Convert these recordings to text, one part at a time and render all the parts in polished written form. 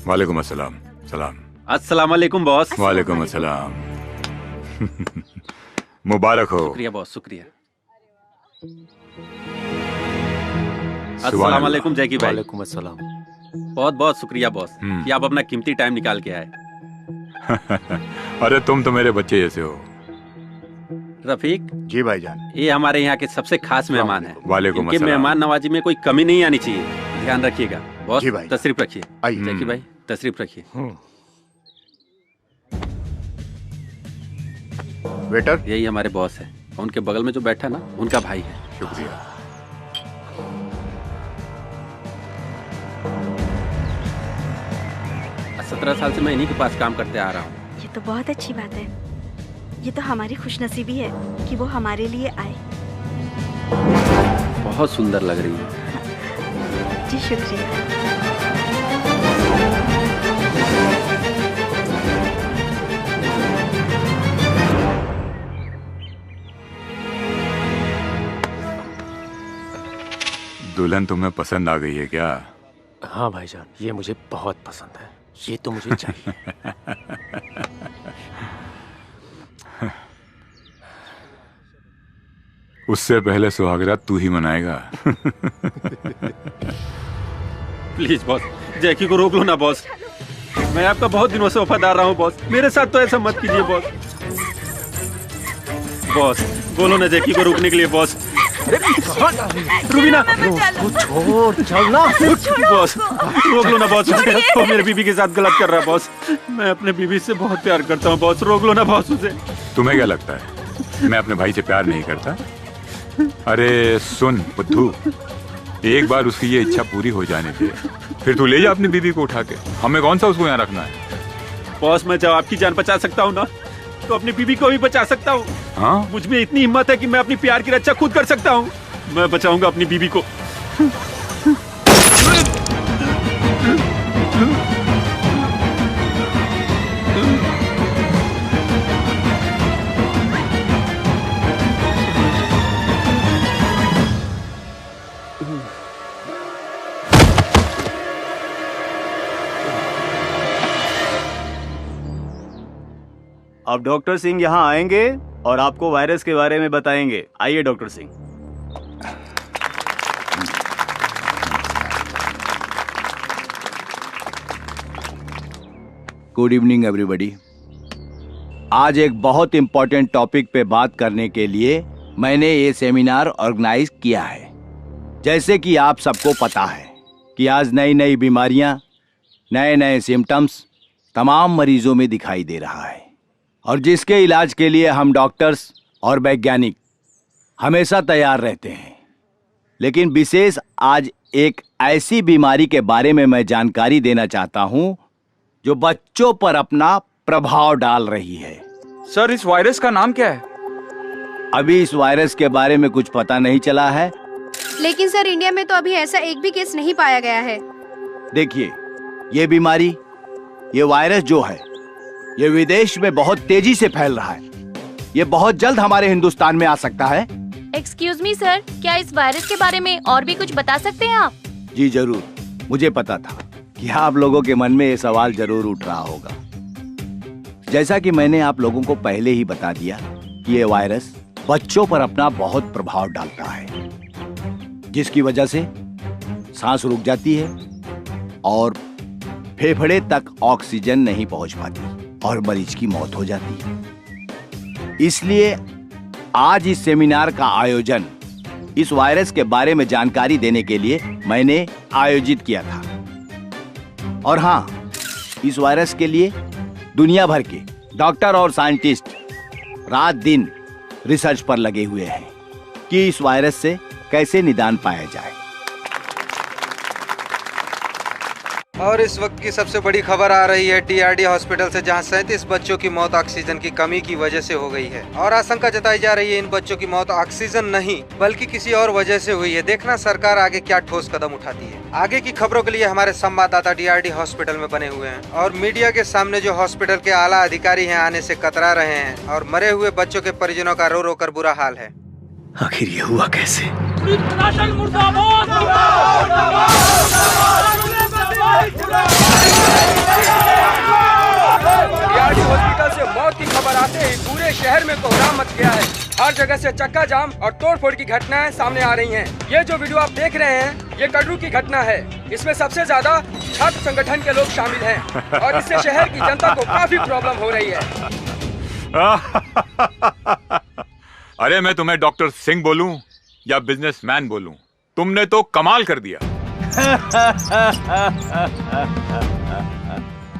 वालेकुम अस्सलाम। सलाम। अस्सलाम वालेकुम बॉस। वालेकुम अस्सलाम। मुबारक हो। शुक्रिया बॉस, शुक्रिया। अस्सलाम वालेकुम जैकी भाई। वालेकुम अस्सलाम। बहुत बहुत शुक्रिया बॉस कि आप अपना कीमती टाइम निकाल के आए। अरे तुम तो मेरे बच्चे जैसे हो। रफीक जी भाईजान। ये हमारे यहाँ के सबसे खास मेहमान हैं। वालेकुम इनके अस्सलाम। मेहमान नवाजी में कोई कमी नहीं आनी चाहिए, ध्यान रखिएगा। बॉस जी भाई। तशरीफ रखिए। आइए। जैकी भाई तशरीफ रखिए। वेटर। यही हमारे बॉस है, उनके बगल में जो बैठा ना उनका भाई है। शुक्रिया। 17 साल से मैं इन्हीं के पास काम करते आ रहा हूँ। ये तो बहुत अच्छी बात है। ये तो हमारी खुशनसीबी है कि वो हमारे लिए आए। बहुत सुंदर लग रही है। जी शुक्रिया। दुल्हन तुम्हें पसंद आ गई है क्या? हाँ भाईजान, ये मुझे बहुत पसंद है। ये तो मुझे चाहिए। उससे पहले सुहागरात तू ही मनाएगा। प्लीज बॉस, जैकी को रोक लो ना बॉस। मैं आपका बहुत दिनों से वफादार रहा हूँ बॉस, मेरे साथ तो ऐसा मत कीजिए बॉस। बॉस बोलो ना जैकी को रोकने के लिए बॉस। रुबीना छोड़ चलना। बॉस रोक लो ना बॉस, वो मेरे बीबी के साथ गलत कर रहा है बॉस। मैं अपने बीबी से बहुत प्यार करता हूँ बॉस, रोक लो ना बॉस उसे। तुम्हें क्या लगता है मैं अपने भाई से प्यार नहीं करता? अरे सुन बुद्धू, एक बार उसकी ये इच्छा पूरी हो जाने दे, फिर तू ले जा अपनी बीबी को उठा के। हमें कौन सा उसको यहाँ रखना है? बॉस मैं जब आपकी जान बचा सकता हूँ ना, तो अपनी बीबी को भी बचा सकता हूँ। हाँ? मुझ में इतनी हिम्मत है कि मैं अपनी प्यार की रक्षा खुद कर सकता हूँ। मैं बचाऊंगा अपनी बीबी को। अब डॉक्टर सिंह यहाँ आएंगे और आपको वायरस के बारे में बताएंगे। आइए doctor Singh. Good evening everybody. आज एक बहुत इंपॉर्टेंट टॉपिक पे बात करने के लिए मैंने ये सेमिनार ऑर्गेनाइज किया है। जैसे कि आप सबको पता है कि आज नई नई बीमारियां, नए नए सिम्टम्स तमाम मरीजों में दिखाई दे रहा है, और जिसके इलाज के लिए हम डॉक्टर्स और वैज्ञानिक हमेशा तैयार रहते हैं। लेकिन विशेष आज एक ऐसी बीमारी के बारे में मैं जानकारी देना चाहता हूं जो बच्चों पर अपना प्रभाव डाल रही है। सर इस वायरस का नाम क्या है? अभी इस वायरस के बारे में कुछ पता नहीं चला है। लेकिन सर इंडिया में तो अभी ऐसा एक भी केस नहीं पाया गया है। देखिए, ये बीमारी, ये वायरस जो है, ये विदेश में बहुत तेजी से फैल रहा है। ये बहुत जल्द हमारे हिंदुस्तान में आ सकता है। एक्सक्यूज मी सर, क्या इस वायरस के बारे में और भी कुछ बता सकते हैं आप? जी जरूर, मुझे पता था कि आप लोगों के मन में ये सवाल जरूर उठ रहा होगा। जैसा कि मैंने आप लोगों को पहले ही बता दिया कि ये वायरस बच्चों पर अपना बहुत प्रभाव डालता है, जिसकी वजह से सांस रुक जाती है और फेफड़े तक ऑक्सीजन नहीं पहुंच पाती और मरीज की मौत हो जाती है। इसलिए आज इस सेमिनार का आयोजन इस वायरस के बारे में जानकारी देने के लिए मैंने आयोजित किया था। और हाँ, इस वायरस के लिए दुनिया भर के डॉक्टर और साइंटिस्ट रात दिन रिसर्च पर लगे हुए हैं कि इस वायरस से कैसे निदान पाया जाए। और इस वक्त की सबसे बड़ी खबर आ रही है टीआरडी हॉस्पिटल से, जहां 37 बच्चों की मौत ऑक्सीजन की कमी की वजह से हो गई है। और आशंका जताई जा रही है इन बच्चों की मौत ऑक्सीजन नहीं बल्कि किसी और वजह से हुई है। देखना सरकार आगे क्या ठोस कदम उठाती है। आगे की खबरों के लिए हमारे संवाददाता टीआरडी हॉस्पिटल में बने हुए हैं और मीडिया के सामने जो हॉस्पिटल के आला अधिकारी हैं आने से कतरा रहे हैं और मरे हुए बच्चों के परिजनों का रो रो कर बुरा हाल है। आखिर ये हुआ कैसे? मुर्दाबाद! हर जगह से चक्का जाम और तोड़फोड़ की घटनाएं सामने आ रही हैं। ये जो वीडियो आप देख रहे हैं ये कटरू की घटना है। इसमें सबसे ज्यादा छात्र संगठन के लोग शामिल हैं और इससे शहर की जनता को काफी प्रॉब्लम हो रही है। अरे मैं तुम्हें डॉक्टर सिंह बोलूं या बिजनेसमैन बोलूं, तुमने तो कमाल कर दिया।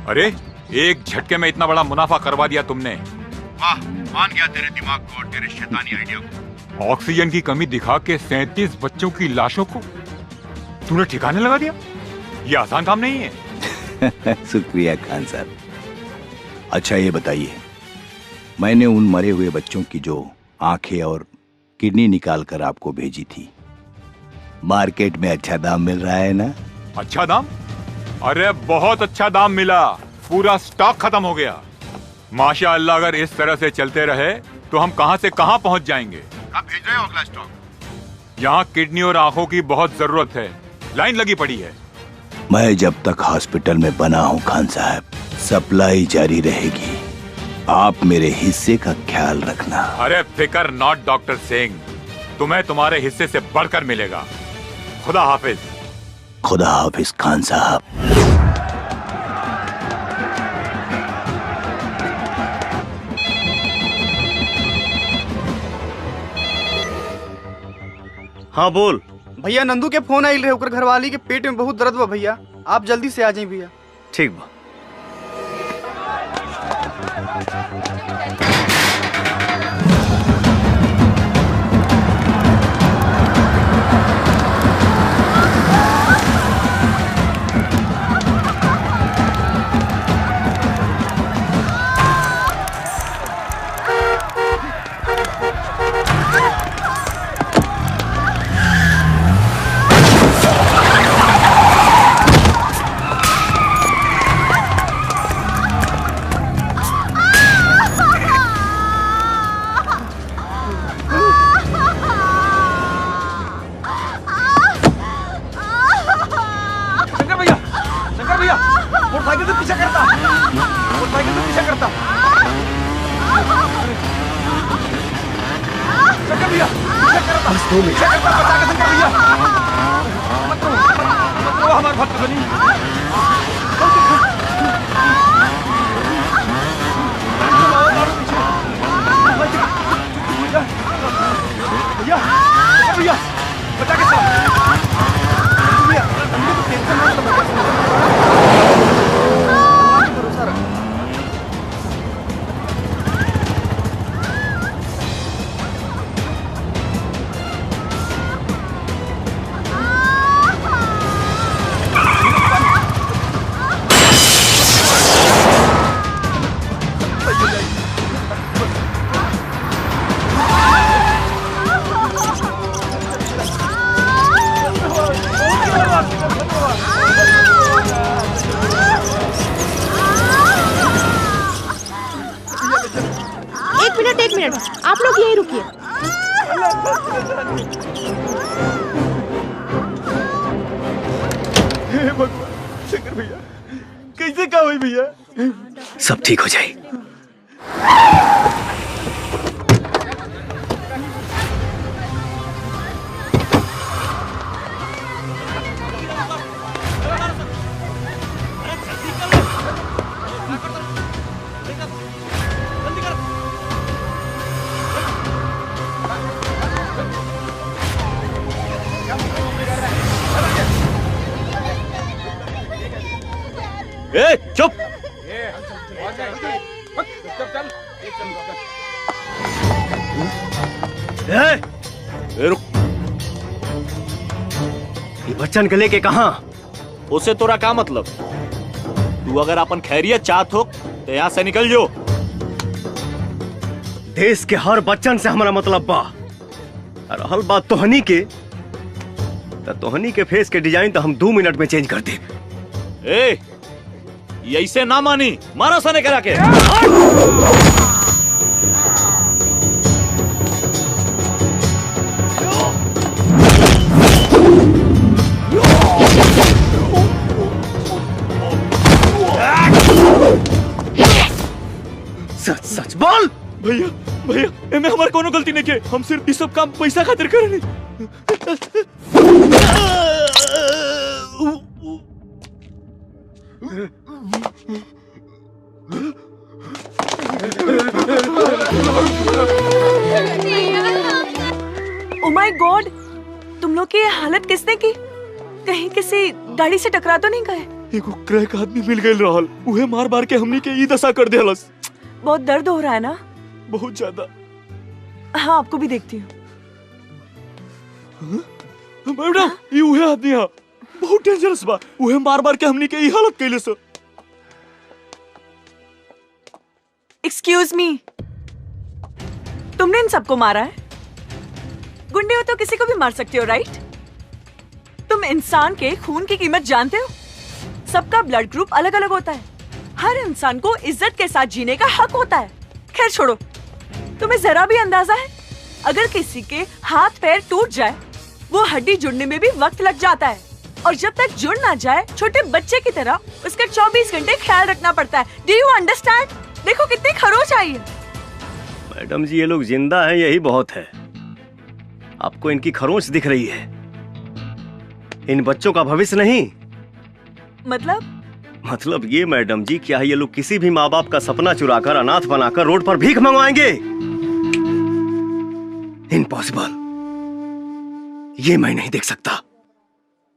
अरे एक झटके में इतना बड़ा मुनाफा करवा दिया तुमने। वाह, मान गया तेरे दिमाग को और तेरे शैतानी आइडिया को। ऑक्सीजन की कमी दिखा के 37 बच्चों की लाशों को तूने ठिकाने लगा दिया। ये आसान काम नहीं है। शुक्रिया खान साहब। अच्छा ये बताइए, मैंने उन मरे हुए बच्चों की जो आंखें और किडनी निकाल कर आपको भेजी थी, मार्केट में अच्छा दाम मिल रहा है ना? अच्छा दाम? अरे बहुत अच्छा दाम मिला, पूरा स्टॉक खत्म हो गया। माशाअल्लाह, अगर इस तरह से चलते रहे तो हम कहां से कहां पहुंच जाएंगे। कब भेज रहे हो अगला स्टॉक? यहाँ किडनी और आंखों की बहुत जरूरत है, लाइन लगी पड़ी है। मैं जब तक हॉस्पिटल में बना हूँ खान साहब, सप्लाई जारी रहेगी। आप मेरे हिस्से का ख्याल रखना। अरे फिकर नॉट डॉक्टर सिंह, तुम्हें तुम्हारे हिस्से से बढ़कर मिलेगा। खुदा हाफिज। खुदा हाफिज खान साहब। हाँ बोल भैया, नंदू के फोन आइल रहे, ओकर घरवाली के पेट में बहुत दर्द बा भैया, आप जल्दी से आ जाइए भैया। ठीक बा। एक मिनट, आप लोग यहीं रुकिए। हे भगवान, शंकर भैया, कैसे क्या हुई भैया? सब ठीक हो जाए। चुप। रुक। ये बच्चन के लेके कहाँ? उसे तोरा क्या मतलब? तू अगर अपन खैरियत चाहत हो तो यहाँ से निकल जो। देश के हर बच्चन से हमारा मतलब बा। और रहल बात तोहनी के, तो तोहनी के फेस के डिजाइन तो हम 2 मिनट में चेंज कर दे। ए, ऐसे ना मानी, मारो सने करा के। सच सच बोल। भैया भैया एमे हमार कोनो गलती नहीं के, हम सिर्फ ये सब काम पैसा खातिर करनी। ओ माय गॉड, तुम लोग की ये हालत किसने की? कहीं किसी गाड़ी से टकरा तो नहीं गए? एगो क्रैक आदमी मिल गए रहल, उहे मार मार के हमनी के ई दशा कर देहलस। बहुत दर्द हो रहा है ना? बहुत ज्यादा। हाँ, आपको भी देखती हूँ। मैडम, ये उहे आदमी है, बहुत डेंजरस बा। उहे मार मार के हमनी के ई हालत कैले से। एक्सक्यूज मी, तुमने इन सबको मारा है? गुंडे हो तो किसी को भी मार सकते हो, राइट? तुम इंसान के खून की कीमत जानते हो? सबका ब्लड ग्रुप अलग अलग होता है। हर इंसान को इज्जत के साथ जीने का हक होता है। खैर छोड़ो, तुम्हें जरा भी अंदाजा है अगर किसी के हाथ पैर टूट जाए, वो हड्डी जुड़ने में भी वक्त लग जाता है, और जब तक जुड़ ना जाए छोटे बच्चे की तरह उसका 24 घंटे ख्याल रखना पड़ता है। Do you understand? देखो कितनी खरोच आई है। मैडम जी, ये लोग जिंदा हैं, यही बहुत है। आपको इनकी खरोंच दिख रही है, इन बच्चों का भविष्य नहीं। मतलब ये मैडम जी, क्या ये लोग किसी भी माँ बाप का सपना चुराकर, अनाथ बनाकर रोड पर भीख मंगवाएंगे? इम्पॉसिबल, ये मैं नहीं देख सकता।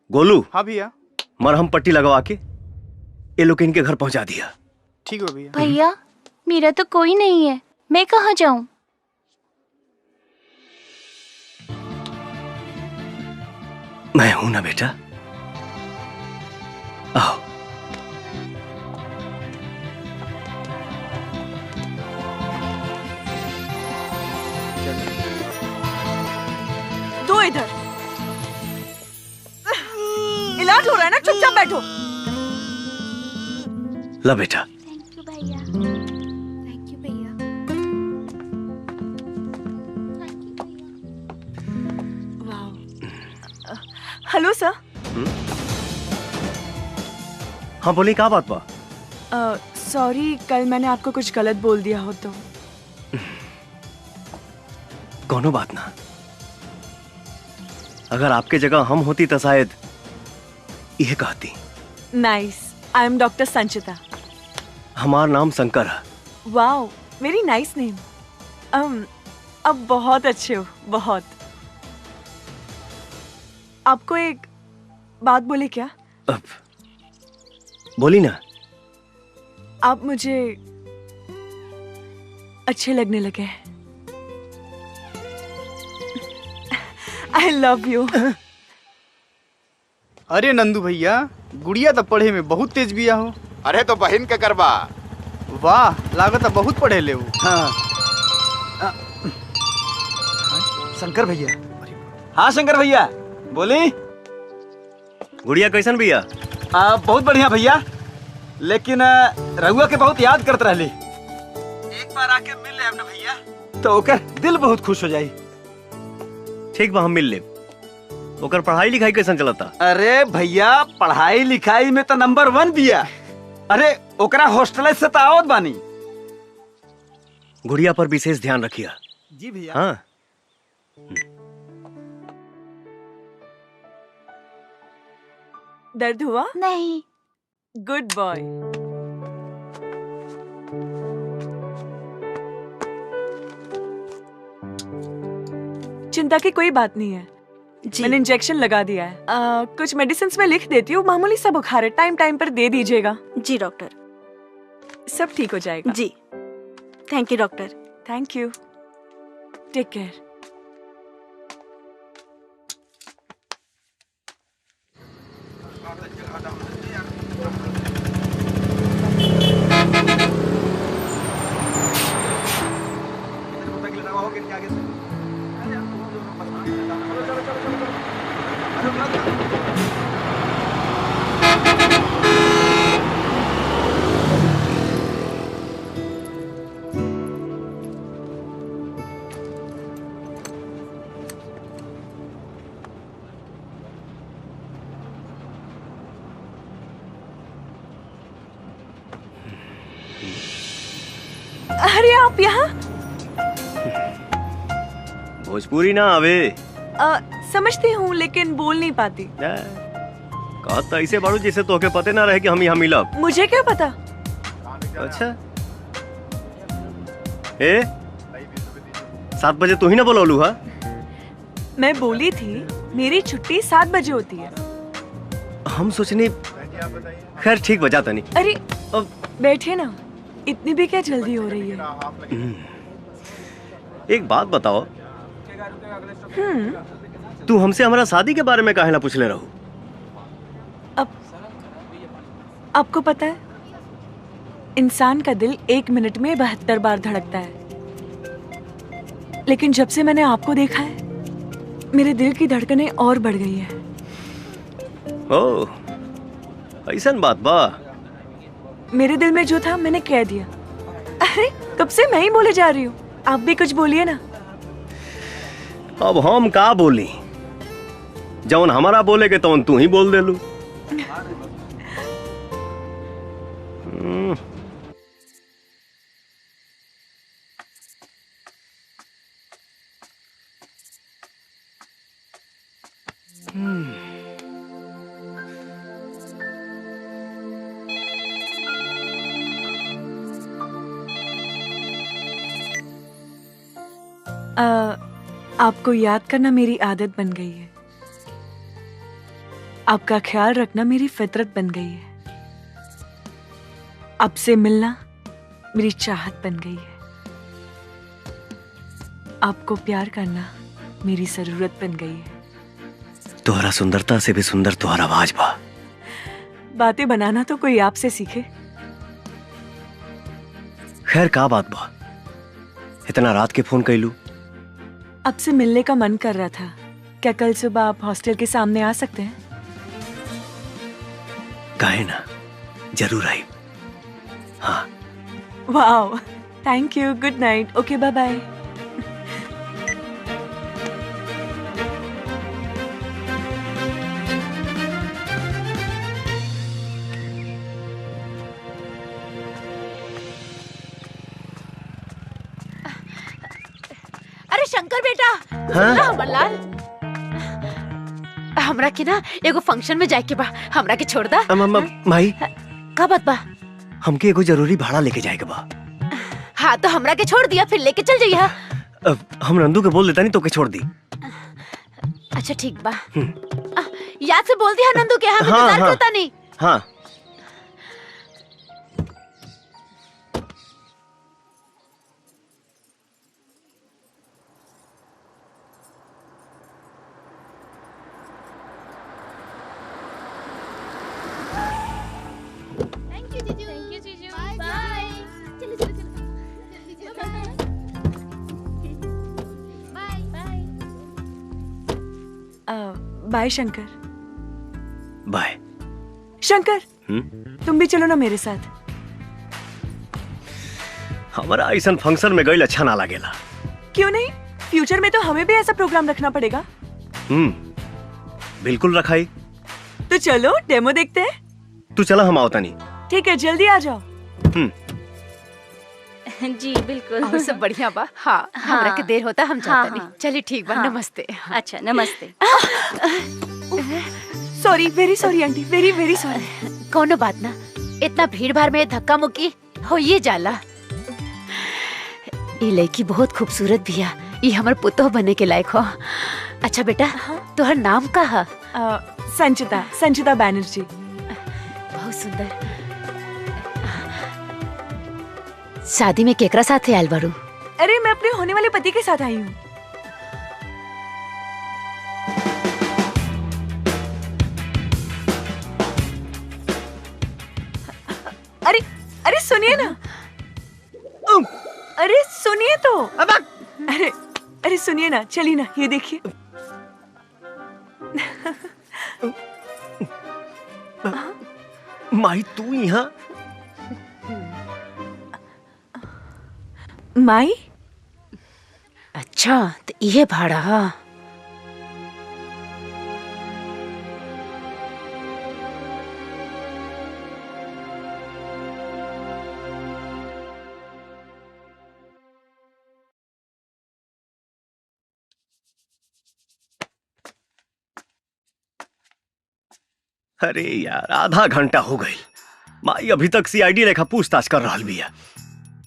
गोलू। हाँ भैया। मरहम पट्टी लगवा के ये लोग इनके घर पहुंचा दिया। ठीक है भैया। भैया, मेरा तो कोई नहीं है, मैं कहाँ जाऊँ? मैं हूं ना बेटा, आओ। दो इधर। इलाज हो रहा है ना, चुपचाप बैठो। ला बेटा। थैंक यू भैया। थैंक यू भैया। Hello sir. हाँ बोलिए, क्या बात बा? सॉरी, कल मैंने आपको कुछ गलत बोल दिया हो तो। कोनो बात ना, अगर आपके जगह हम होती तो शायद यह कहती। नाइस, आई एम डॉक्टर संचिता। हमारा नाम शंकर है। Wow, very nice name. अब बहुत अच्छे हो, बहुत। आपको एक बात बोले क्या? अब बोली ना। आप मुझे अच्छे लगने लगे हैं। I love you. अरे नंदू भैया, गुड़िया तो पढ़े में बहुत तेज बिया हो। अरे तो बहन के करबा। वाह, लागत है बहुत पढ़े ले। हाँ। शंकर भैया। हाँ शंकर भैया, बोली। गुड़िया कैसन भैया? बहुत बढ़िया भैया, लेकिन रहुआ के बहुत याद करते रहली। एक बार आके मिल ले हमने भैया, तो ओकर दिल बहुत खुश हो जाई। ठीक बा, हम मिल ले। ओकर पढ़ाई लिखाई कैसन चलता? अरे भैया, पढ़ाई लिखाई में तो नंबर 1 बिया। अरे ओकरा हॉस्टल से तो आवत बानी। गुड़िया पर विशेष ध्यान रखिया। जी भैया। हाँ। दर्द हुआ? नहीं। Good boy. चिंता की कोई बात नहीं है, मैंने इंजेक्शन लगा दिया है। कुछ मेडिसिन में लिख देती हूँ, मामूली सा बुखार है, टाइम टाइम पर दे दीजिएगा। जी डॉक्टर। सब ठीक हो जाएगा। जी, thank you doctor. Thank you, take care. अरे आप यहाँ? भोजपुरी ना आवे। समझती हूँ लेकिन बोल नहीं पाती। कहा तो ऐसे बाड़ू जैसे तो के पते ना रहे कि हम यहाँ मिलब। मुझे क्या पता। अच्छा ए 7 बजे तू ही ना बोलौलू हा? मैं बोली थी मेरी छुट्टी 7 बजे होती है। हम सोचनी खैर ठीक बजा तनी। अरे बैठे ना, इतनी भी क्या जल्दी हो रही है। एक बात बताओ, तू हमसे हमारा शादी के बारे में काहे ना पूछले रहू? आपको पता है इंसान का दिल 1 मिनट में 72 बार धड़कता है, लेकिन जब से मैंने आपको देखा है मेरे दिल की धड़कनें और बढ़ गई है। ओह, ऐसन बात बा। मेरे दिल में जो था मैंने कह दिया। अरे कब से मैं ही बोले जा रही हूँ, आप भी कुछ बोलिए ना। अब हम का बोली? जौन हमारा बोले के तौन तू ही बोल दे लू। आपको याद करना मेरी आदत बन गई है। आपका ख्याल रखना मेरी फितरत बन गई है। आपसे मिलना मेरी चाहत बन गई है। आपको प्यार करना मेरी जरूरत बन गई है। तुम्हारा सुंदरता से भी सुंदर तुम्हारा आवाज बा। बातें बनाना तो कोई आपसे सीखे। खैर का बात बा, इतना रात के फोन कैलू? आपसे मिलने का मन कर रहा था। क्या कल सुबह आप हॉस्टल के सामने आ सकते हैं? काहे ना, जरूर आई। हाँ। Wow, thank you, good night, okay bye bye. अरे शंकर बेटा, हाँ? सुन अमरलाल, हमरा के ना एगो फंक्शन में जाए के बा, हमरा के छोड़ दा। माई, का बात बा? हमके एगो जरूरी भाड़ा लेके जाएगा बा। हाँ तो हमरा के छोड़ दिया, फिर लेके चल जाइए। हम नंदू के बोल देता नहीं तो के छोड़ दी। अच्छा ठीक बा। याद से बोल दिया नंदू के, हम इंतजार करता नहीं। हाँ। बाय शंकर। बाय शंकर। तुम भी चलो ना मेरे साथ। हमारा ऐसा फंक्शन में गई अच्छा ना लगेला। क्यों नहीं, फ्यूचर में तो हमें भी ऐसा प्रोग्राम रखना पड़ेगा। बिल्कुल रखाई। तो चलो डेमो देखते हैं। तू चला, हम आवता नहीं। ठीक है, जल्दी आ जाओ। जी बिल्कुल। और सब बढ़िया बा। हाँ, हमरा के देर होता, हम जाता नहीं। चलिए ठीक बा, नमस्ते। अच्छा नमस्ते। Sorry, very sorry aunty, very very sorry. कोनो बात ना, इतना भीड़ भाड़ में धक्का मुक्की हो ये जाला। ये लड़की बहुत खूबसूरत भी है, ये हमार पुतोह बने के लायक हो। अच्छा बेटा, तुहर नाम का है? संचिता, संचिता बैनर्जी। बहुत सुंदर। शादी में केकरा साथ आयल बारू? अरे मैं अपने होने वाले पति के साथ आई हूँ। अरे अरे सुनिए ना, अरे सुनिए तो। अरे अरे सुनिए ना, चलिए ना, ये देखिए। माई तू यहाँ? माई? अच्छा तो ये भाड़ा। अरे यार आधा घंटा हो गई, माई अभी तक सीआईडी लेखा पूछताछ कर रहा बिया।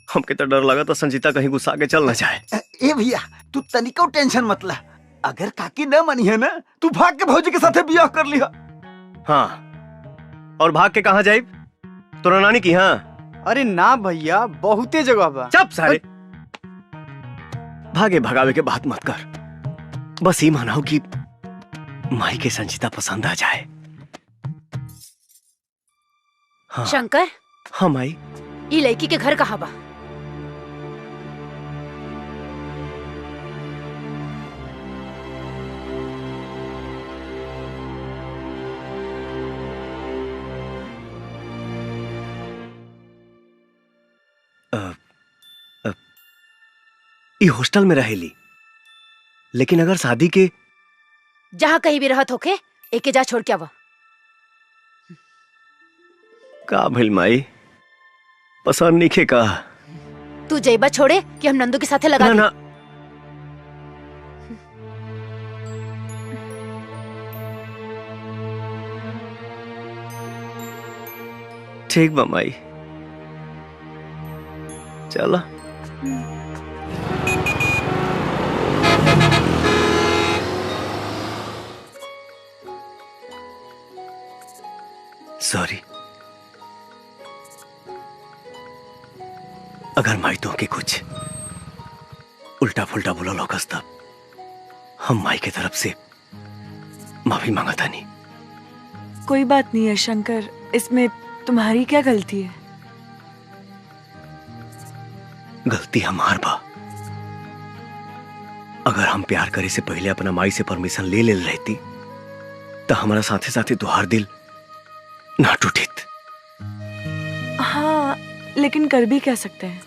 हमके तो डर लगा तो संजीता कहीं गुस्सा के चल न जाए। ए भैया तू तनिको टेंशन मत ला, अगर काकी न मनी है ना तू भाग के भौजी के साथे बियाह कर लिहा। हाँ और भाग के कहाँ जाए? तोरा नानी की? हाँ अरे ना भैया बहुते जगह बा। चुप सारे, भागे भगावे के बात मत कर, बस ये मानाओ कि माई के संजीता पसंद आ जाए। हाँ। शंकर। हाँ माई। ये लड़की के घर कहाँ बा? ये हॉस्टल में रहेली, लेकिन अगर शादी के जहाँ कहीं भी रहत होके एके जा छोड़ के आवा। का भइल माई, पसंद नहीं खे का? तू जैबा छोड़े कि हम नंदू के साथे लगा ना, ना। ठीक बा माई, चला। सॉरी, अगर माई तो के कुछ उल्टा फुल्टा बोला लोकस तब हम माई की तरफ से माफी मांगता नहीं। कोई बात नहीं है शंकर, इसमें तुम्हारी क्या गलती है? गलती हमार बा। अगर हम प्यार करे से पहले अपना माई से परमिशन ले रहती तो हमारा साथे साथे तुहार दिल ना टूटित। हाँ लेकिन कर भी क्या सकते हैं।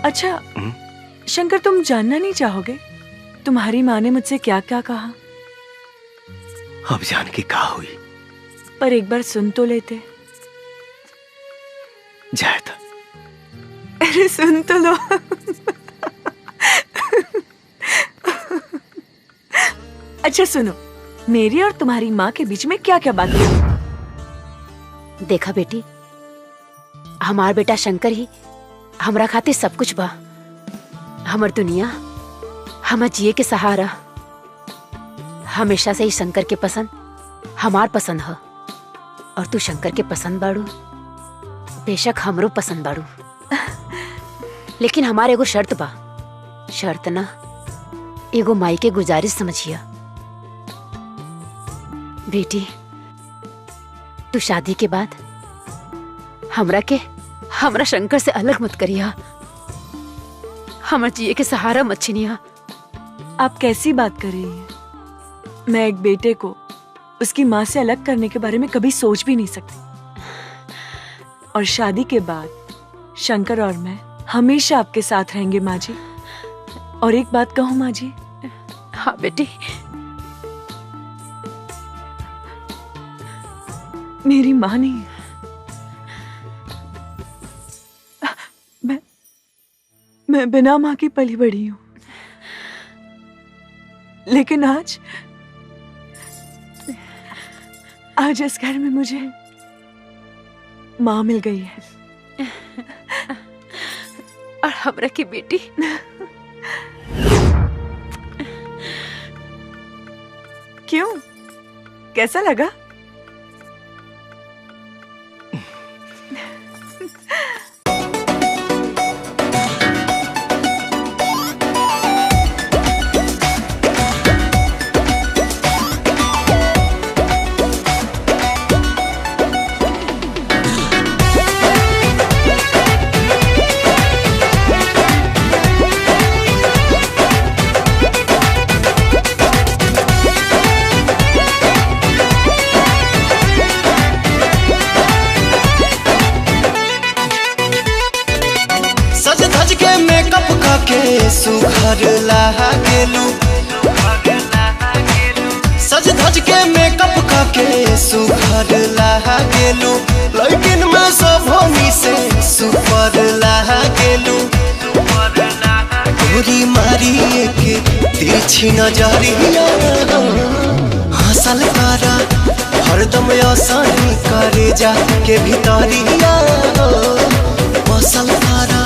अच्छा शंकर, तुम जानना नहीं चाहोगे तुम्हारी माँ ने मुझसे क्या क्या कहा? अब जान के क्या हुई? पर एक बार सुन तो लेते। जाए था। अरे सुन तो लो। अच्छा सुनो, मेरी और तुम्हारी माँ के बीच में क्या क्या बात है? देखा बेटी, हमार बेटा शंकर ही हमरा खातिर सब कुछ बा। हमर दुनिया, हमर जिए के सहारा। हमेशा से ही शंकर के पसंद हमार पसंद है, और तू शंकर के पसंद बाड़ू, बेशक हमरो पसंद बाड़ू। लेकिन हमारे एगो शर्त बा। शर्त ना, एगो माई के गुजारिश समझिया। बेटी तू शादी के बाद हमरा शंकर से अलग मत करिया। हमर जिए के सहारा मत छीनिया। आप कैसी बात कर रही हैं? मैं एक बेटे को उसकी माँ से अलग करने के बारे में कभी सोच भी नहीं सकती। और शादी के बाद शंकर और मैं हमेशा आपके साथ रहेंगे माँ जी। और एक बात कहूँ माँ जी? हाँ बेटी। मेरी माँ नहीं, मैं बिना माँ की पली बड़ी हूँ। लेकिन आज इस घर में मुझे माँ मिल गई है। और हमरा की बेटी। क्यों, कैसा लगा? सुघर लागेलू, सज धज के मेकअप करके सुघर लागेलू, लेकिन मैं सब होनी से सुपर लागेलू। गोरी मारी के तिरछी नजरिया बसल करा हरदम आसानी करे जा के भीतरिया बसल करा।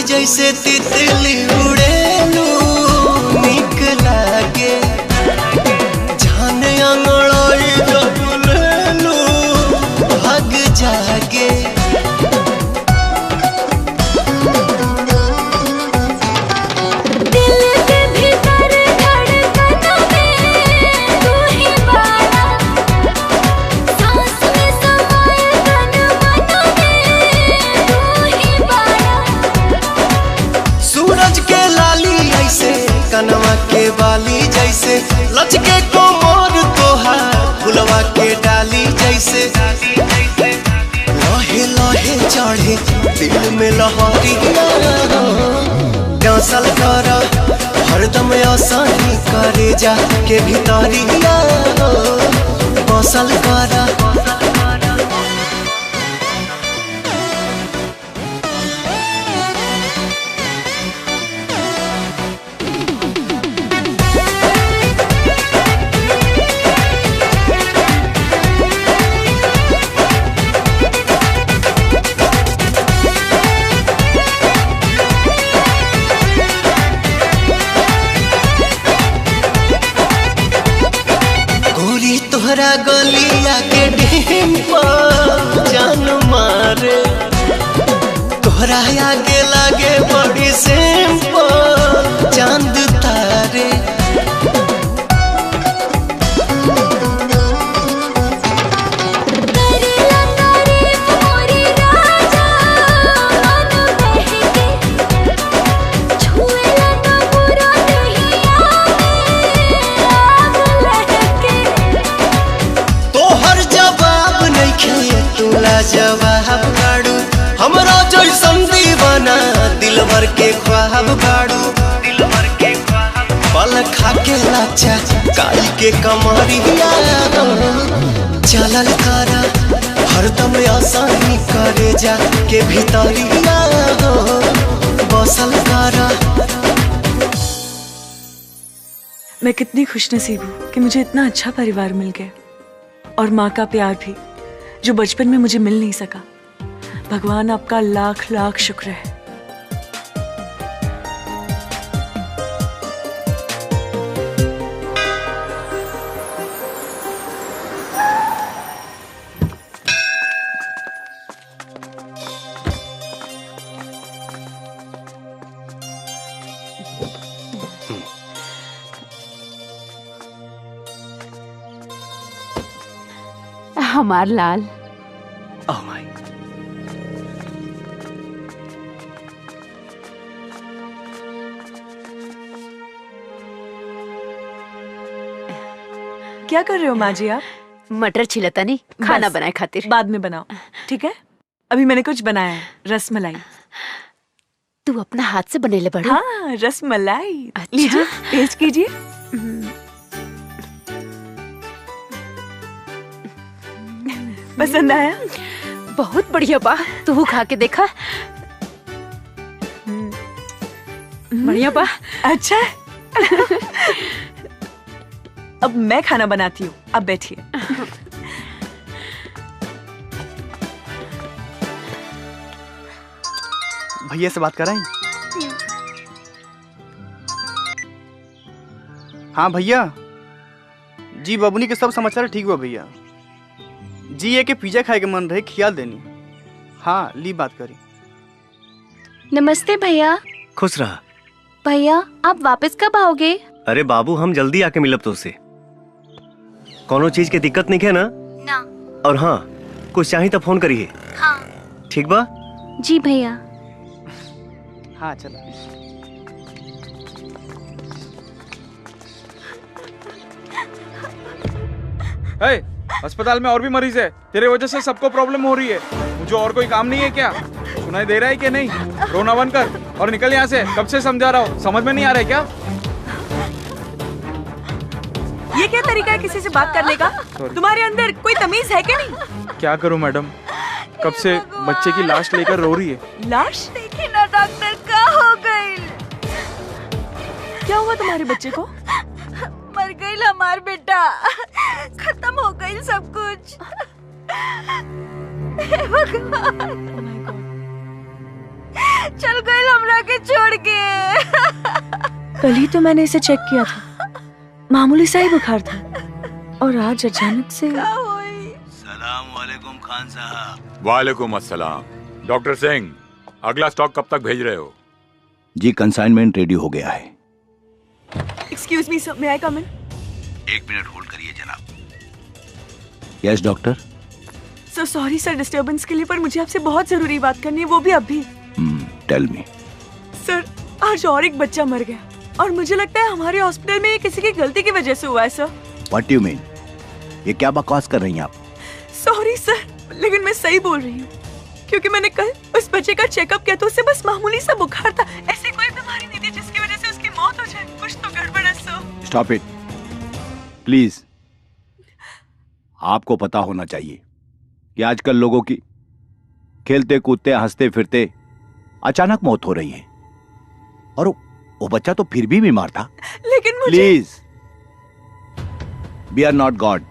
जैसे तितली उड़ेलू निक लागे जाने अंगड़ाई जबलेलू भाग जागे। दिल के भीतर धड़कनों में तू ही बाड़ा, सांस में समाए तन मनों में तू ही बाड़ा। सूरज के लाली ऐसे कनवा के बाली जैसे लचके कोमर तोहार फुलवा के डाली जैसे लहे लहे चढ़े दिल में लहरी डांसल कर हरदम आसानी करे जा के भीतरिया बसल कर। तोहरा गलिया के डिम्पल जान मारे तोहरा आगे लागे बड़ी सिंपल चांद तारे। जवाब गाड़ू हमरा जैसन दीवाना दिल भर के ख्वाब गाड़ू पल खा के लाचा काई के कमरिया चलल करा हरदम आसानी करे जा के भीतरिया बसल करा। मैं कितनी खुशनसीब हूँ कि मुझे इतना अच्छा परिवार मिल गया और माँ का प्यार भी जो बचपन में मुझे मिल नहीं सका। भगवान आपका लाख लाख शुक्र है। हमार लाल। Oh my. क्या कर रहे हो माँ जी आप? मटर छिलता नहीं, खाना बनाए खातिर। बाद में बनाओ, ठीक है? अभी मैंने कुछ बनाया है, रसमलाई। तू अपना हाथ से बनेले बड़ा? हाँ, रसमलाई। अच्छा? लीजिए, टेस्ट कीजिए। पसंद आया? बहुत बढ़िया बा। तू खा के देखा। बढ़िया बा। अच्छा। अब मैं खाना बनाती हूँ, अब बैठिए। भैया से बात कराएं? हाँ भैया जी, बबुनी के सब समाचार ठीक हुआ भैया जी। ये के पिज्जा खाए के मन रहे, खियाल देनी। हाँ ली बात करी। नमस्ते भैया। खुश रहा। भैया आप वापस कब आओगे? अरे बाबू, हम जल्दी आके मिलब तो उससे। कोनो चीज के दिक्कत नहीं है ना? ना। और हाँ, कुछ चाहिए तो फोन करिए। हाँ। ठीक बा? जी भैया। हाँ चलो। अस्पताल में और भी मरीज है, तेरे वजह से सबको प्रॉब्लम हो रही है। मुझे और कोई काम नहीं है क्या? सुनाई दे रहा है कि नहीं? रोना बंद कर और निकल यहाँ से। कब से समझा रहा हूँ, समझ में नहीं आ रहा है क्या? ये क्या तरीका है किसी से बात करने का? तुम्हारे अंदर कोई तमीज है क्या नहीं? क्या करूँ मैडम, कब से बच्चे की लाश लेकर रो रही है। लाश? देखिए ना डॉक्टर, क्या हो गई? क्या हुआ तुम्हारे बच्चे को? मर गई हमार बेटा, खत्म हो गई सब कुछ। हे भगवान, चल गई हमरा के छोड़ के। कल ही तो मैंने इसे चेक किया था, मामूली सा ही बुखार था, और आज अचानक से। सलाम वालेकुम खान साहब। वालेकुम अस्सलाम। डॉक्टर सिंह, अगला स्टॉक कब तक भेज रहे हो? जी कंसाइनमेंट रेडी हो गया है। एक्सक्यूज मी सर, मे आई कम इन? 1 मिनट होल्ड करिए जनाब। Yes doctor. So sorry sir disturbance के लिए, पर मुझे आपसे बहुत जरूरी बात करनी है, वो भी अभी। Tell me. सर आज और एक बच्चा मर गया, और मुझे लगता है हमारे हॉस्पिटल में ये किसी की गलती की वजह से हुआ है सर। What you mean? ये क्या बकवास कर रही हैं आप? सॉरी सर, लेकिन मैं सही बोल रही हूँ, क्योंकि मैंने कल उस बच्चे का चेकअप किया तो उससे बस मामूली सा बुखार था, ऐसी कोई बीमारी नहीं थी जिसकी वजह से उसकी मौत हो जाए। कुछ तो गड़बड़ है सर। Stop it please. आपको पता होना चाहिए कि आजकल लोगों की खेलते कूदते हंसते फिरते अचानक मौत हो रही है, और वो बच्चा तो फिर भी बीमार था। लेकिन मुझे please, we are not God.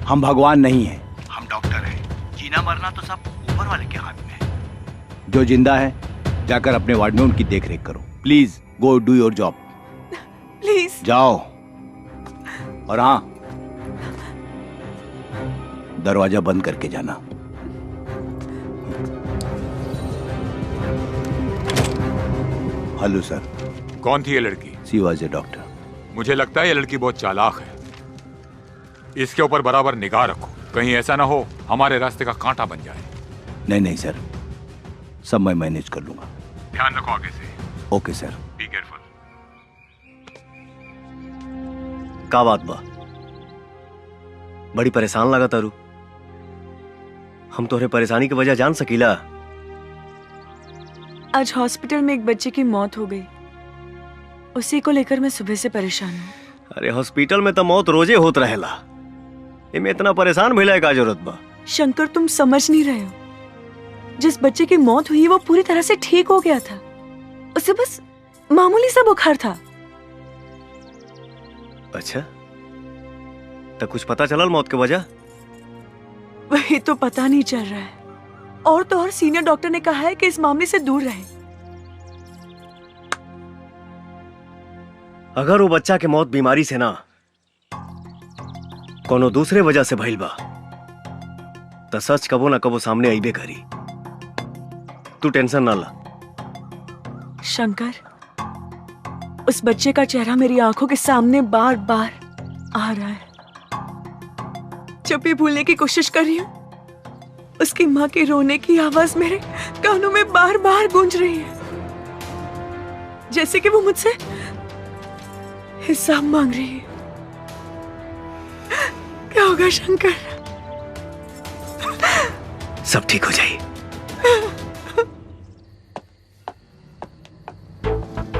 हम भगवान नहीं हैं, हम डॉक्टर हैं। जीना मरना तो सब ऊपर वाले के हाथ में है। जो जिंदा है जाकर अपने वार्ड में उनकी देखरेख करो। Please go do your job. Please जाओ, और हाँ, दरवाजा बंद करके जाना। Hello sir. कौन थी ये लड़की? She was a doctor. मुझे लगता है ये लड़की बहुत चालाक है, इसके ऊपर बराबर निगाह रखो, कहीं ऐसा ना हो हमारे रास्ते का कांटा बन जाए। नहीं नहीं सर, सब मैं मैनेज कर लूंगा। ध्यान रखो आगे से। Okay sir. Be careful. का बात बा? बड़ी परेशान लगा तारू। हम तोहरे परेशानी की वजह जान सकीला? आज हॉस्पिटल में एक बच्चे की मौत हो गई, उसी को लेकर मैं सुबह से परेशान हूँ। अरे हॉस्पिटल में तो मौत रोजे होत रहेला, इमे इतना परेशान भइला का जरूरत बा? शंकर तुम समझ नहीं रहे हो, जिस बच्चे की मौत हुई वो पूरी तरह से ठीक हो गया था, उसे बस मामूली सा बुखार था। अच्छा, तो कुछ पता चलल मौत की वजह? वही तो पता नहीं चल रहा है, और तो और सीनियर डॉक्टर ने कहा है कि इस मामले से दूर रहे। अगर वो बच्चा के मौत बीमारी से ना कोनो दूसरे वजह से भइल बा, तो सच कबो ना कबो सामने आईबे करी। तू टेंशन ना ला। शंकर, उस बच्चे का चेहरा मेरी आंखों के सामने बार बार आ रहा है। जब भी भूलने की कोशिश कर रही हूँ, उसकी माँ की रोने की आवाज मेरे कानों में बार बार गूंज रही है, जैसे कि वो मुझसे हिसाब मांग रही है। क्या होगा शंकर? सब ठीक हो जाए।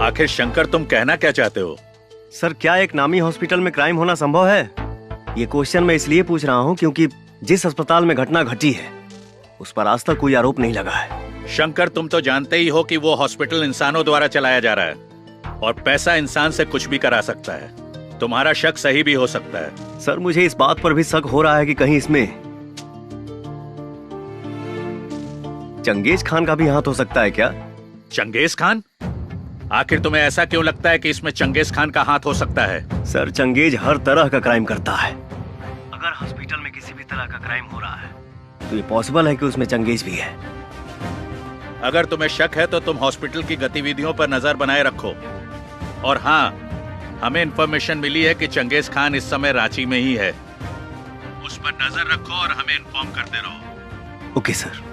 आखिर शंकर तुम कहना क्या चाहते हो? सर, क्या एक नामी हॉस्पिटल में क्राइम होना संभव है? ये क्वेश्चन मैं इसलिए पूछ रहा हूँ क्योंकि जिस अस्पताल में घटना घटी है उस पर आज तक कोई आरोप नहीं लगा है। शंकर, तुम तो जानते ही हो कि वो हॉस्पिटल इंसानों द्वारा चलाया जा रहा है, और पैसा इंसान से कुछ भी करा सकता है। तुम्हारा शक सही भी हो सकता है। सर, मुझे इस बात पर भी शक हो रहा है कि कहीं इसमें चंगेज खान का भी हाथ हो सकता है क्या? Genghis Khan? आखिर तुम्हें ऐसा क्यों लगता है कि इसमें चंगेज खान का हाथ हो सकता है? सर, चंगेज हर तरह का क्राइम करता है। अगर हॉस्पिटल में किसी भी तरह का क्राइम हो रहा है तो ये पॉसिबल है कि उसमें चंगेज भी है। अगर तुम्हें शक है तो तुम हॉस्पिटल की गतिविधियों पर नजर बनाए रखो। और हाँ, हमें इंफॉर्मेशन मिली है कि चंगेज खान इस समय रांची में ही है। उस पर नजर रखो और हमें इन्फॉर्म करते रहो। Okay sir.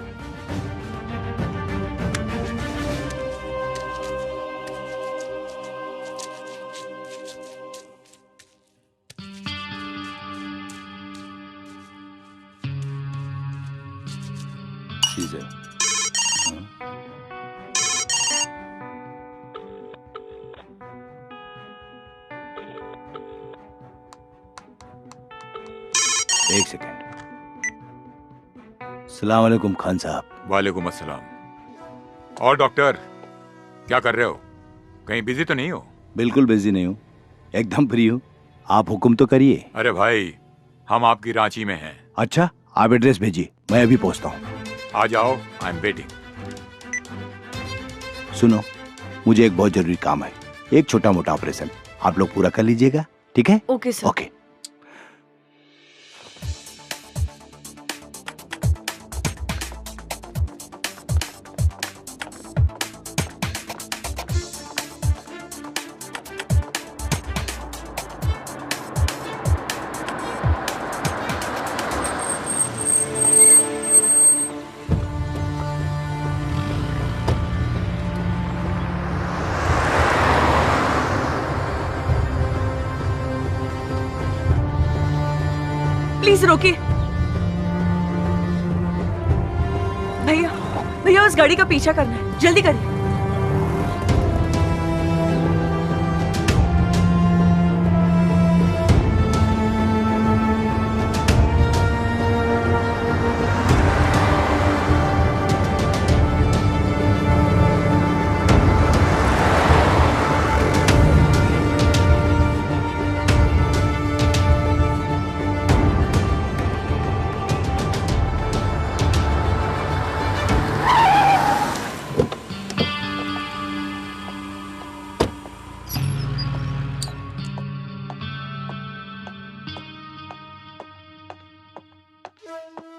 एक सेकंड। सलाम वालेकुम खान साहब। वालेकुम अस्सलाम। और डॉक्टर, क्या कर रहे हो? कहीं बिजी तो नहीं हो? बिल्कुल बिजी नहीं हूँ, एकदम फ्री हूँ। आप हुक्म तो करिए। अरे भाई, हम आपकी रांची में हैं। अच्छा, आप एड्रेस भेजिए, मैं अभी पहुँचता हूँ। आ जाओ, आई एम वेटिंग। सुनो, मुझे एक बहुत जरूरी काम है, एक छोटा मोटा ऑपरेशन, आप लोग पूरा कर लीजिएगा, ठीक है? Okay sir. ओके। प्लीज रोकिए। भैया, भैया उस गाड़ी का पीछा करना है, जल्दी करिए।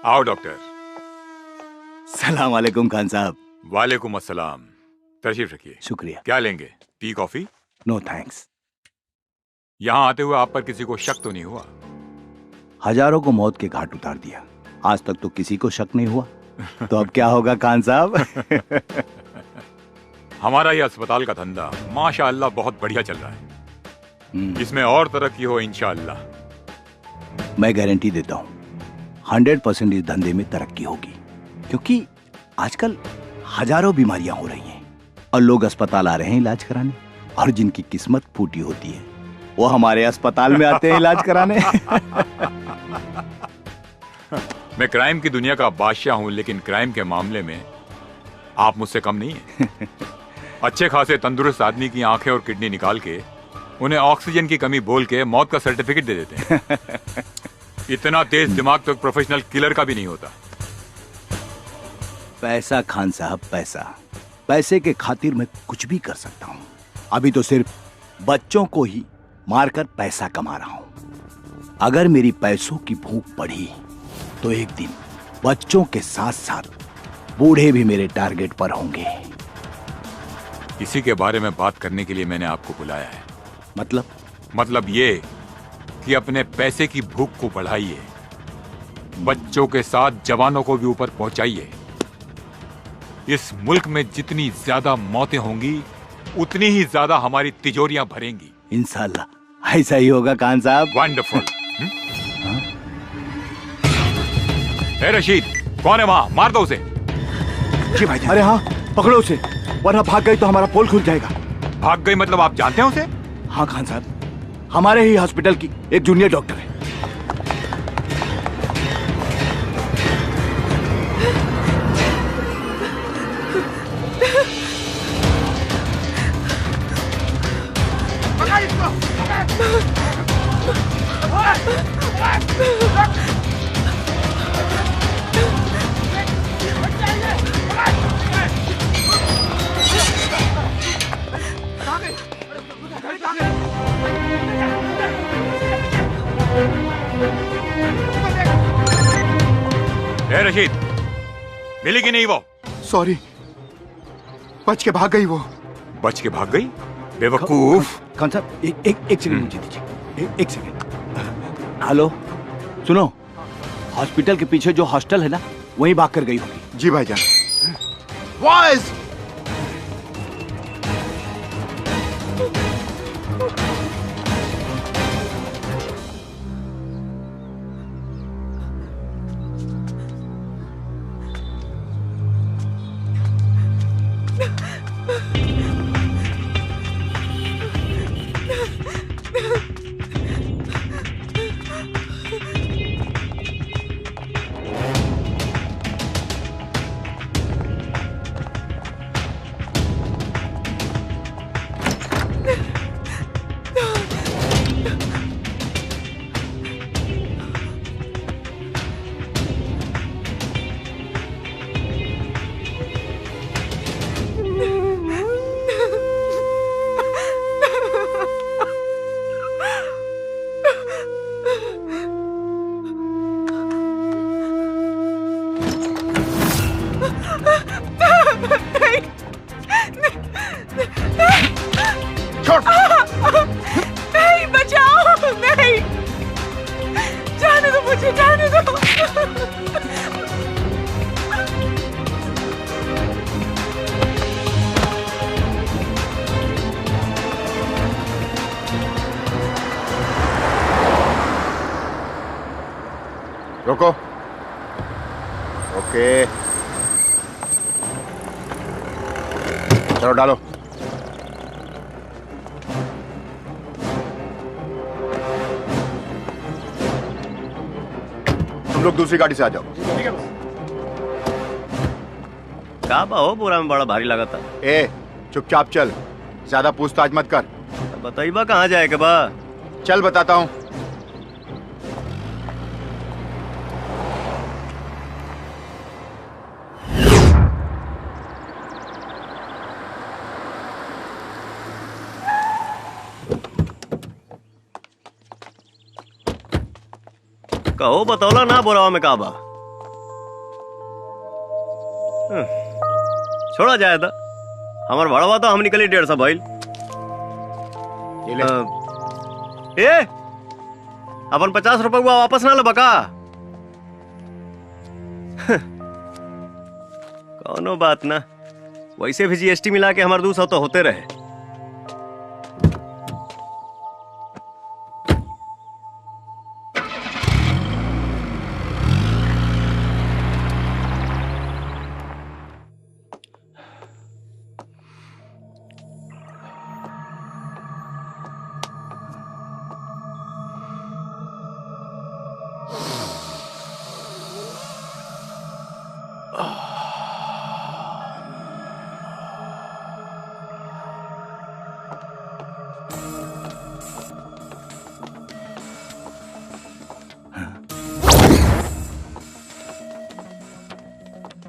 आओ डॉक्टर। सलाम वालेकुम खान साहब। वालेकुम अस्सलाम। तशरीफ रखिए। शुक्रिया। क्या लेंगे, टी कॉफी? No thanks. यहाँ आते हुए आप पर किसी को शक तो नहीं हुआ? हजारों को मौत के घाट उतार दिया, आज तक तो किसी को शक नहीं हुआ, तो अब क्या होगा खान साहब? हमारा ये अस्पताल का धंधा माशाअल्लाह बहुत बढ़िया चल रहा है। इसमें और तरक्की हो इंशाअल्लाह। मैं गारंटी देता हूँ 100% इस धंधे में तरक्की होगी, क्योंकि आजकल हजारों बीमारियां हो रही हैं और लोग अस्पताल आ रहे हैं इलाज कराने, और जिनकी किस्मत फूटी होती है वो हमारे अस्पताल में आते हैं इलाज कराने। मैं क्राइम की दुनिया का बादशाह हूं, लेकिन क्राइम के मामले में आप मुझसे कम नहीं हैं। अच्छे खासे तंदुरुस्त आदमी की आंखें और किडनी निकाल के उन्हें ऑक्सीजन की कमी बोल के मौत का सर्टिफिकेट दे देते हैं। इतना तेज दिमाग तो एक प्रोफेशनल किलर का भी नहीं होता। पैसा खान साहब, पैसा, पैसे के खातिर मैं कुछ भी कर सकता हूँ। अभी तो सिर्फ बच्चों को ही मारकर पैसा कमा रहा हूँ। अगर मेरी पैसों की भूख बढ़ी तो एक दिन बच्चों के साथ साथ बूढ़े भी मेरे टारगेट पर होंगे। इसी के बारे में बात करने के लिए मैंने आपको बुलाया है। मतलब ये कि अपने पैसे की भूख को बढ़ाइए, बच्चों के साथ जवानों को भी ऊपर पहुंचाइए। इस मुल्क में जितनी ज्यादा मौतें होंगी उतनी ही ज्यादा हमारी तिजोरियां भरेंगी। इंशाल्लाह ऐसा ही होगा खान साहब। वंडरफुल। ए रशीद, कौन है वहां? मार दो उसे। जी भाई। अरे हाँ, पकड़ो उसे, वरना भाग गई तो हमारा पोल खुल जाएगा। भाग गई मतलब आप जानते हैं उसे? हाँ खान साहब, हमारे ही हॉस्पिटल की एक जूनियर डॉक्टर है। ए रशीद, मिली कि नहीं वो? सॉरी, बच के भाग गई वो। बच के भाग गई? बेवकूफ। खान साहब एक सेकंड मुझे दीजिए, एक सेकंड। हेलो, सुनो, हॉस्पिटल के पीछे जो हॉस्टल है ना, वहीं भाग कर गई होगी। जी भाईजान। बॉयज, छोड़। नहीं बचाओ, नहीं, जाने दो मुझे, जाने दो। रोको। ओके, चलो डालो। तुम लोग दूसरी गाड़ी से आ जाओ। काबा हो, पूरा में बड़ा भारी लगा था। ए, चुपचाप चल, ज्यादा पूछताछ मत कर। बताइबा कहाँ जाए के बा? चल बताता हूँ। कहो बतौला ना बोरावा में काबा। छोड़ा जाए था, हमार बड़वा तो हम निकली 150 भाई। ए, अपन 50 रुपए वापस ना लबा का? कौनो बात ना, वैसे भी जीएसटी मिला के हमारे 200 तो होते रहे।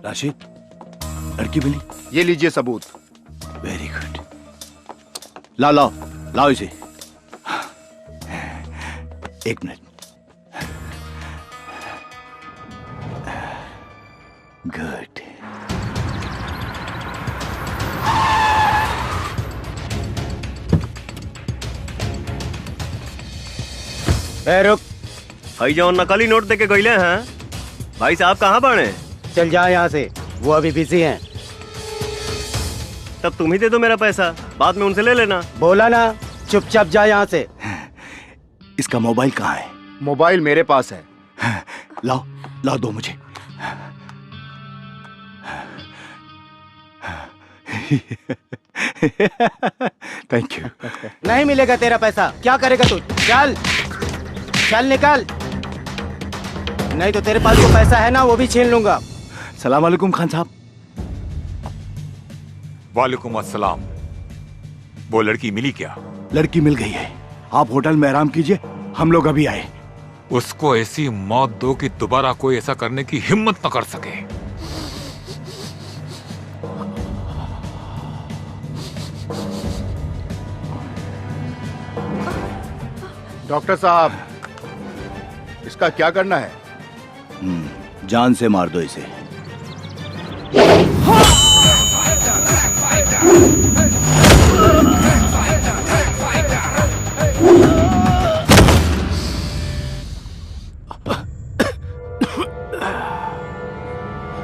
राशिद, लड़की मिली? ये लीजिए सबूत। Very good. लाओ लाओ लाओ इसे। एक मिनट। गुड। रुक, भाई जो नकली नोट देके गईले हैं, भाई साहब कहाँ बने? चल जा यहाँ से, वो अभी बिजी हैं। तब तुम ही दे दो मेरा पैसा, बाद में उनसे ले लेना। बोला ना, चुपचाप जा यहाँ से। इसका मोबाइल कहाँ है? मोबाइल मेरे पास है। लाओ लाओ, दो मुझे। Thank you. नहीं मिलेगा तेरा पैसा, क्या करेगा तू? चल चल निकल, नहीं तो तेरे पास जो पैसा है ना वो भी छीन लूंगा। सलाम वालेकुम खान साहब। वालेकुम अस्सलाम। वो लड़की मिली क्या? लड़की मिल गई है, आप होटल में आराम कीजिए, हम लोग अभी आए। उसको ऐसी मौत दो कि दोबारा कोई ऐसा करने की हिम्मत न कर सके। डॉक्टर साहब, इसका क्या करना है? जान से मार दो इसे।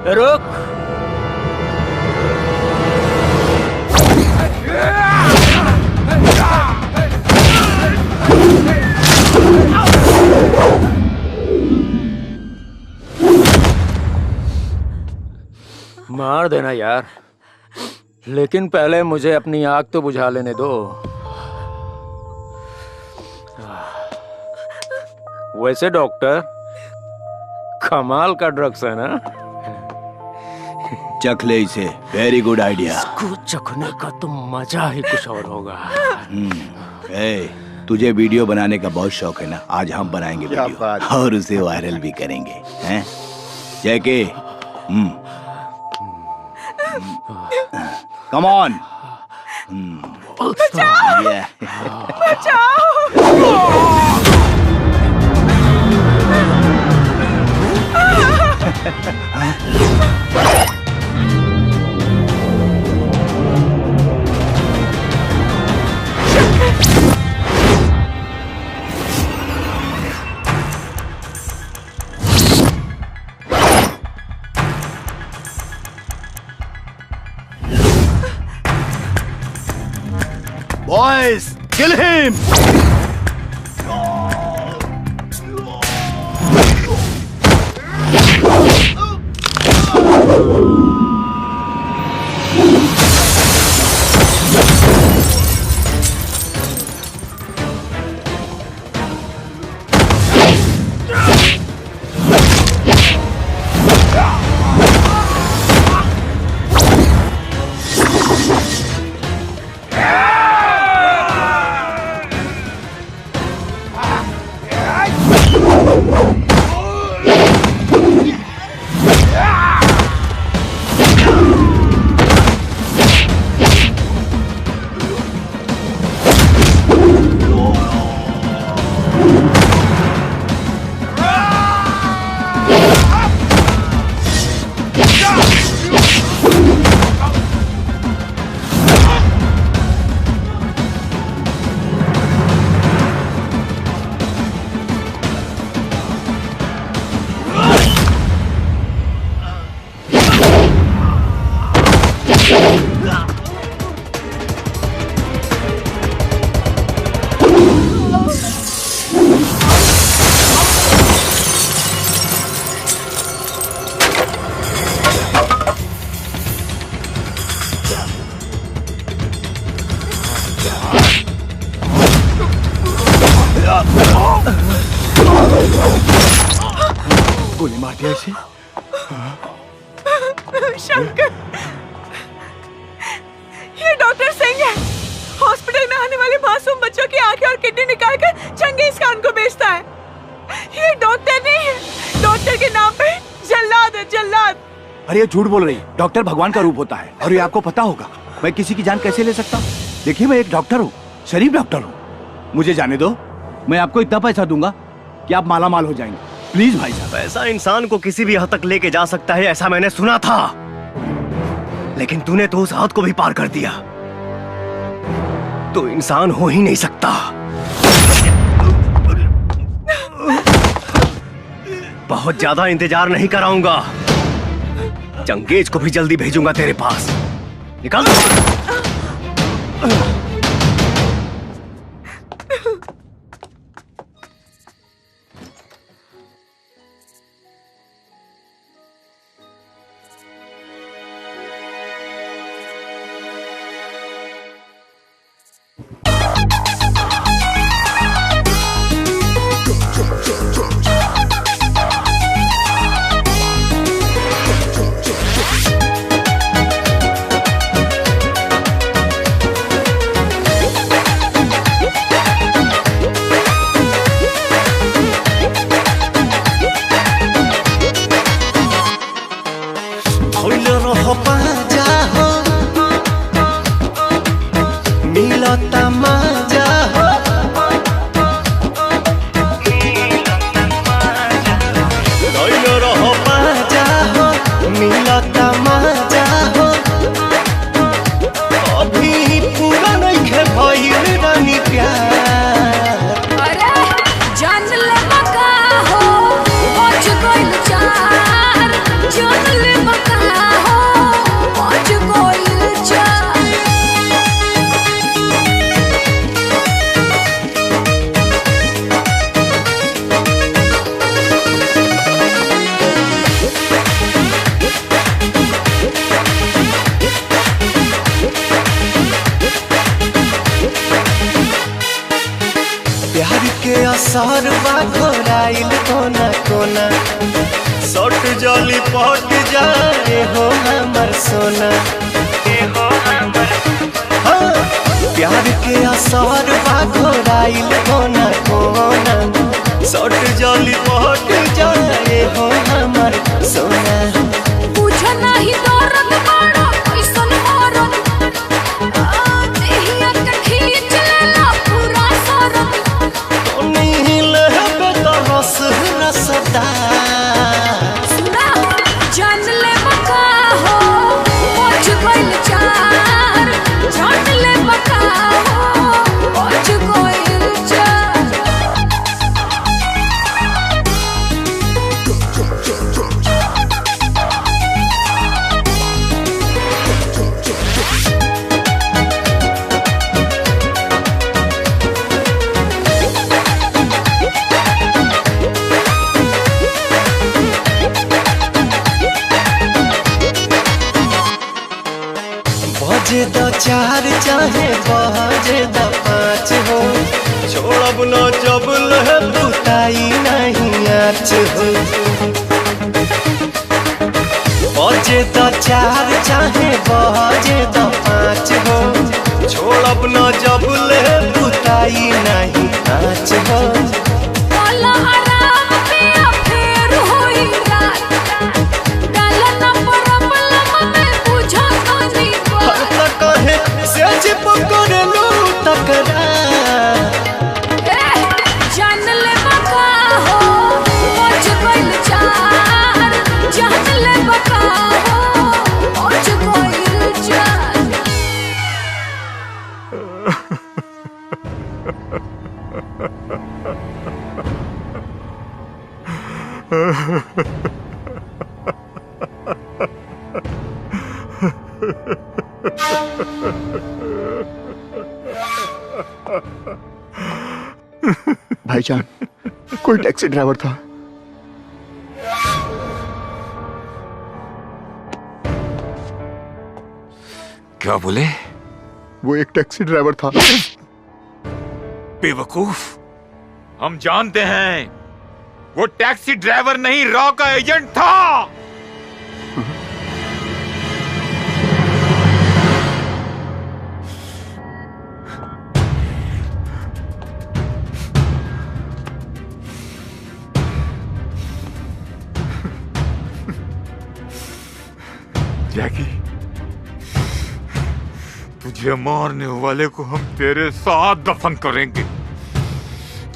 रुक। मार देना यार, लेकिन पहले मुझे अपनी आग तो बुझा लेने दो। वैसे डॉक्टर, कमाल का ड्रग्स है ना? चख ले इसे, वेरी गुड आइडिया। इसको चखने का तो मजा ही कुछ और होगा। तुझे वीडियो बनाने का बहुत शौक है ना, आज हम बनाएंगे क्या वीडियो बात। और उसे वायरल भी करेंगे, हैं? जैके, कम ऑन। बचाओ! बचाओ! Boys kill him. गोली मार दिया इसे। शंकर, ये डॉक्टर सिंह है। हॉस्पिटल में आने वाले मासूम बच्चों की आंखें और किडनी निकालकर चंगेज खान को बेचता है। ये डॉक्टर नहीं है, डॉक्टर के नाम पे जल्लाद है, जल्लाद। अरे ये झूठ बोल रही है। डॉक्टर भगवान का रूप होता है और ये आपको पता होगा। मैं किसी की जान कैसे ले सकता हूँ? देखिए मैं एक डॉक्टर हूँ, शरीफ डॉक्टर हूँ। मुझे जाने दो, मैं आपको इतना पैसा दूंगा कि आप माला माल हो जाएंगे। प्लीज भाई साहब। पैसा इंसान को किसी भी हद तक लेके जा सकता है, ऐसा मैंने सुना था, लेकिन तूने तो उस हद को भी पार कर दिया। तो इंसान हो ही नहीं सकता। बहुत ज्यादा इंतजार नहीं कराऊंगा। चंगेज को भी जल्दी भेजूंगा तेरे पास। निकाल। सरवा घोराइल कोना कोना सट जली पट जाए हो हमर सोना। हाँ, प्यार के असरवा घोराइल कोना कोना सट जली पट जाए हो हमर सोना। पूछो नहीं दर्द बड़ा कैसन औरत देहिया के खींच लेला पूरा सरत। रस रसदा सुना जान ले बका हो पहुंच गइल चार। जान ले बका हो पहुंच गइल चार। बजे द 5 हो छोड़ब न जब लह बुताई नहीं आँच हो बजे द 4 चाहे बजे द 5 हो छोड़ब न जब लह बुताई नहीं आँच हो भाईजान कोई टैक्सी ड्राइवर था। क्या बोले? वो एक टैक्सी ड्राइवर था। बेवकूफ, हम जानते हैं वो टैक्सी ड्राइवर नहीं रॉ का एजेंट था। जैकी, तुझे मारने वाले को हम तेरे साथ दफन करेंगे,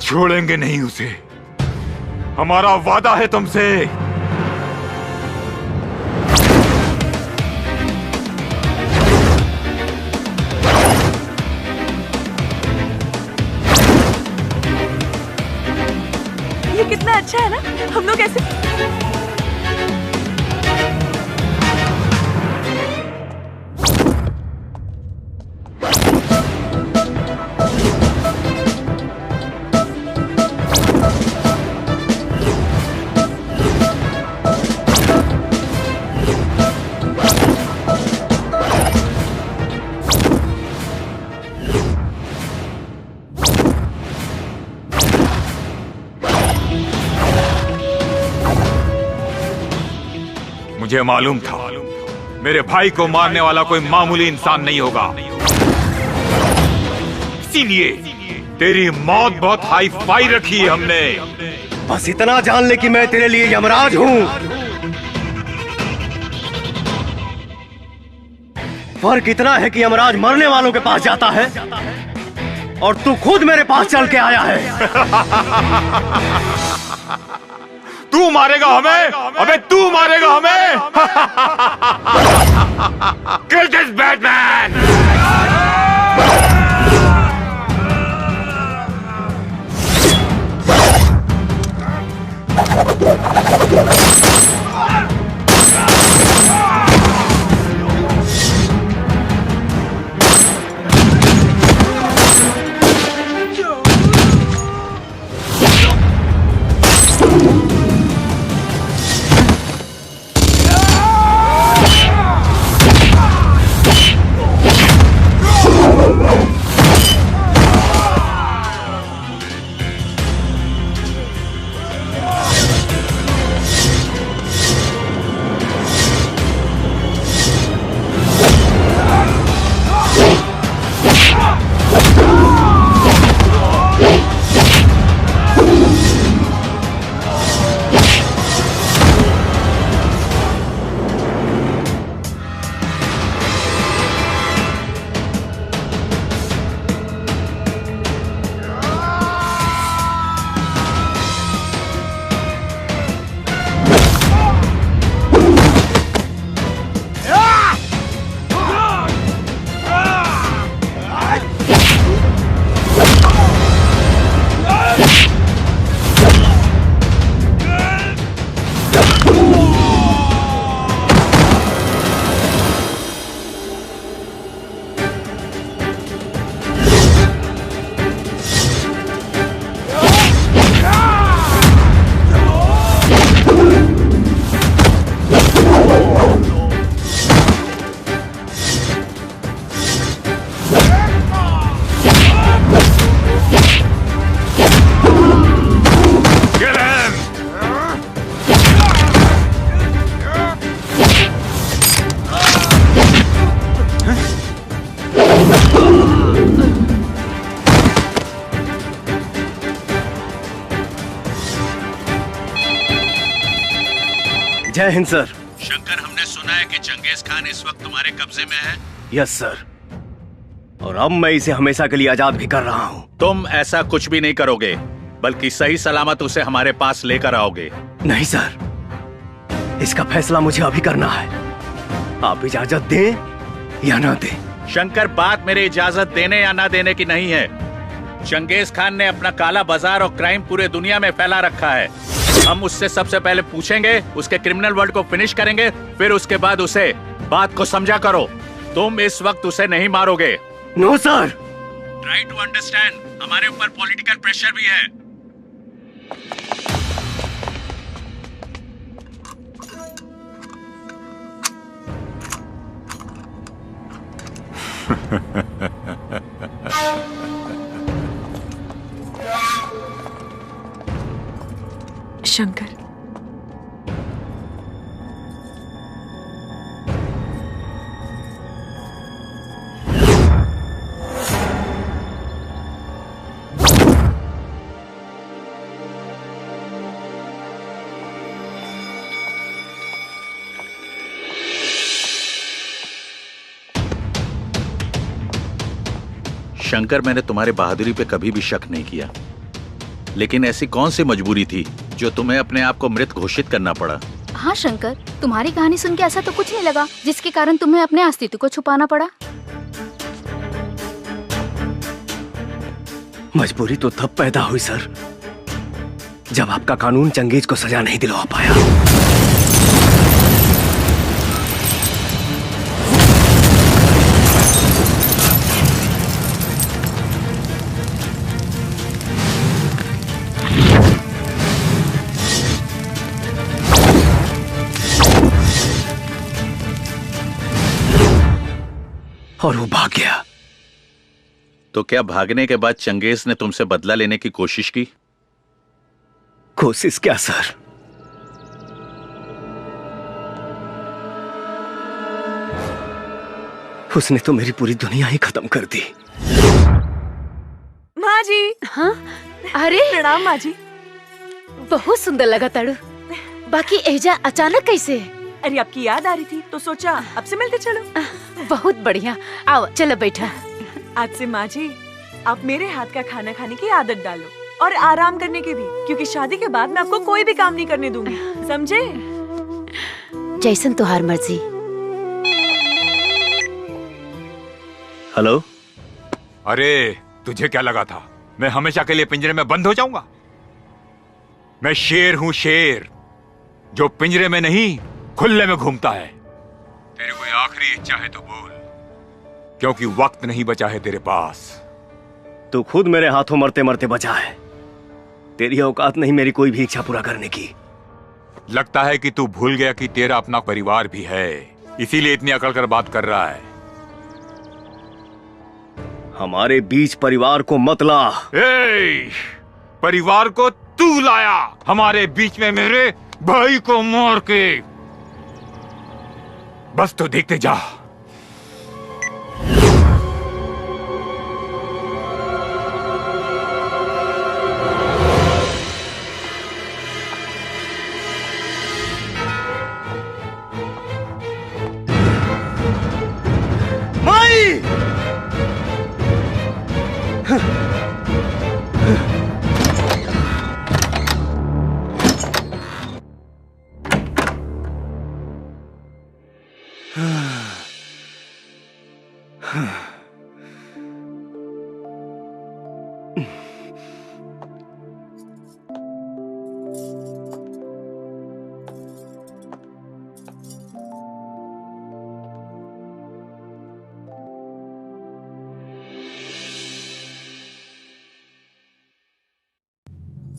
छोड़ेंगे नहीं उसे। हमारा वादा है तुमसे। ये कितना अच्छा है ना, हम लोग ऐसे मुझे मालूम था मेरे भाई को मारने वाला कोई मामूली इंसान नहीं होगा, इसीलिए तेरी मौत बहुत हाई फाई रखी है हमने। बस इतना जान ले कि मैं तेरे लिए यमराज हूं। फर्क इतना है कि यमराज मरने वालों के पास जाता है और तू खुद मेरे पास चल के आया है। तू मारेगा हमें? अबे तू मारेगा हमें? Kill this Batman! जय हिंद सर। शंकर, हमने सुना है कि चंगेज खान इस वक्त तुम्हारे कब्जे में है। यस सर, और अब मैं इसे हमेशा के लिए आजाद भी कर रहा हूँ। तुम ऐसा कुछ भी नहीं करोगे, बल्कि सही सलामत उसे हमारे पास लेकर आओगे। नहीं सर, इसका फैसला मुझे अभी करना है। आप इजाजत दें या ना दें। शंकर, बात मेरे इजाजत देने या ना देने की नहीं है। चंगेज खान ने अपना काला बाजार और क्राइम पूरे दुनिया में फैला रखा है। हम उससे सबसे पहले पूछेंगे, उसके क्रिमिनल वर्ल्ड को फिनिश करेंगे, फिर उसके बाद उसे बात को समझा करो। तुम इस वक्त उसे नहीं मारोगे। No sir. Try to understand, हमारे ऊपर पॉलिटिकल प्रेशर भी है। शंकर, शंकर, मैंने तुम्हारे बहादुरी पे कभी भी शक नहीं किया, लेकिन ऐसी कौन सी मजबूरी थी जो तुम्हें अपने आप को मृत घोषित करना पड़ा? हाँ शंकर, तुम्हारी कहानी सुन के ऐसा तो कुछ नहीं लगा जिसके कारण तुम्हें अपने अस्तित्व को छुपाना पड़ा। मजबूरी तो तब पैदा हुई सर, जब आपका कानून चंगेज को सजा नहीं दिलवा पाया। और वो भाग गया। तो क्या भागने के बाद चंगेज ने तुमसे बदला लेने की कोशिश की? कोशिश क्या सर, उसने तो मेरी पूरी दुनिया ही खत्म कर दी। माँ जी। हाँ? अरे प्रणाम माँ जी। बहुत सुंदर लगा ताड़ू। बाकी एजा अचानक कैसे? अरे आपकी याद आ रही थी तो सोचा आपसे मिलते चलो। बहुत बढ़िया, आओ चलो बैठा। आज से माँ जी आप मेरे हाथ का खाना खाने की आदत डालो और आराम करने की भी, क्योंकि शादी के बाद मैं आपको कोई भी काम नहीं करने दूंगी, समझे? जैसन तुहार मर्जी। हेलो। अरे तुझे क्या लगा था मैं हमेशा के लिए पिंजरे में बंद हो जाऊंगा? मैं शेर हूं, शेर जो पिंजरे में नहीं खुले में घूमता है। तेरी कोई आखिरी इच्छा है तो बोल, क्योंकि वक्त नहीं बचा है तेरे पास। तू खुद मेरे हाथों मरते मरते बचा है। तेरी औकात नहीं मेरी कोई भी इच्छा पूरा करने की। लगता है कि तू भूल गया कि तेरा अपना परिवार भी है, इसीलिए इतनी अकड़ कर बात कर रहा है। हमारे बीच परिवार को मत ला। परिवार को तू लाया हमारे बीच में, मेरे भाई को मार के। बस तो देखते जा। माई!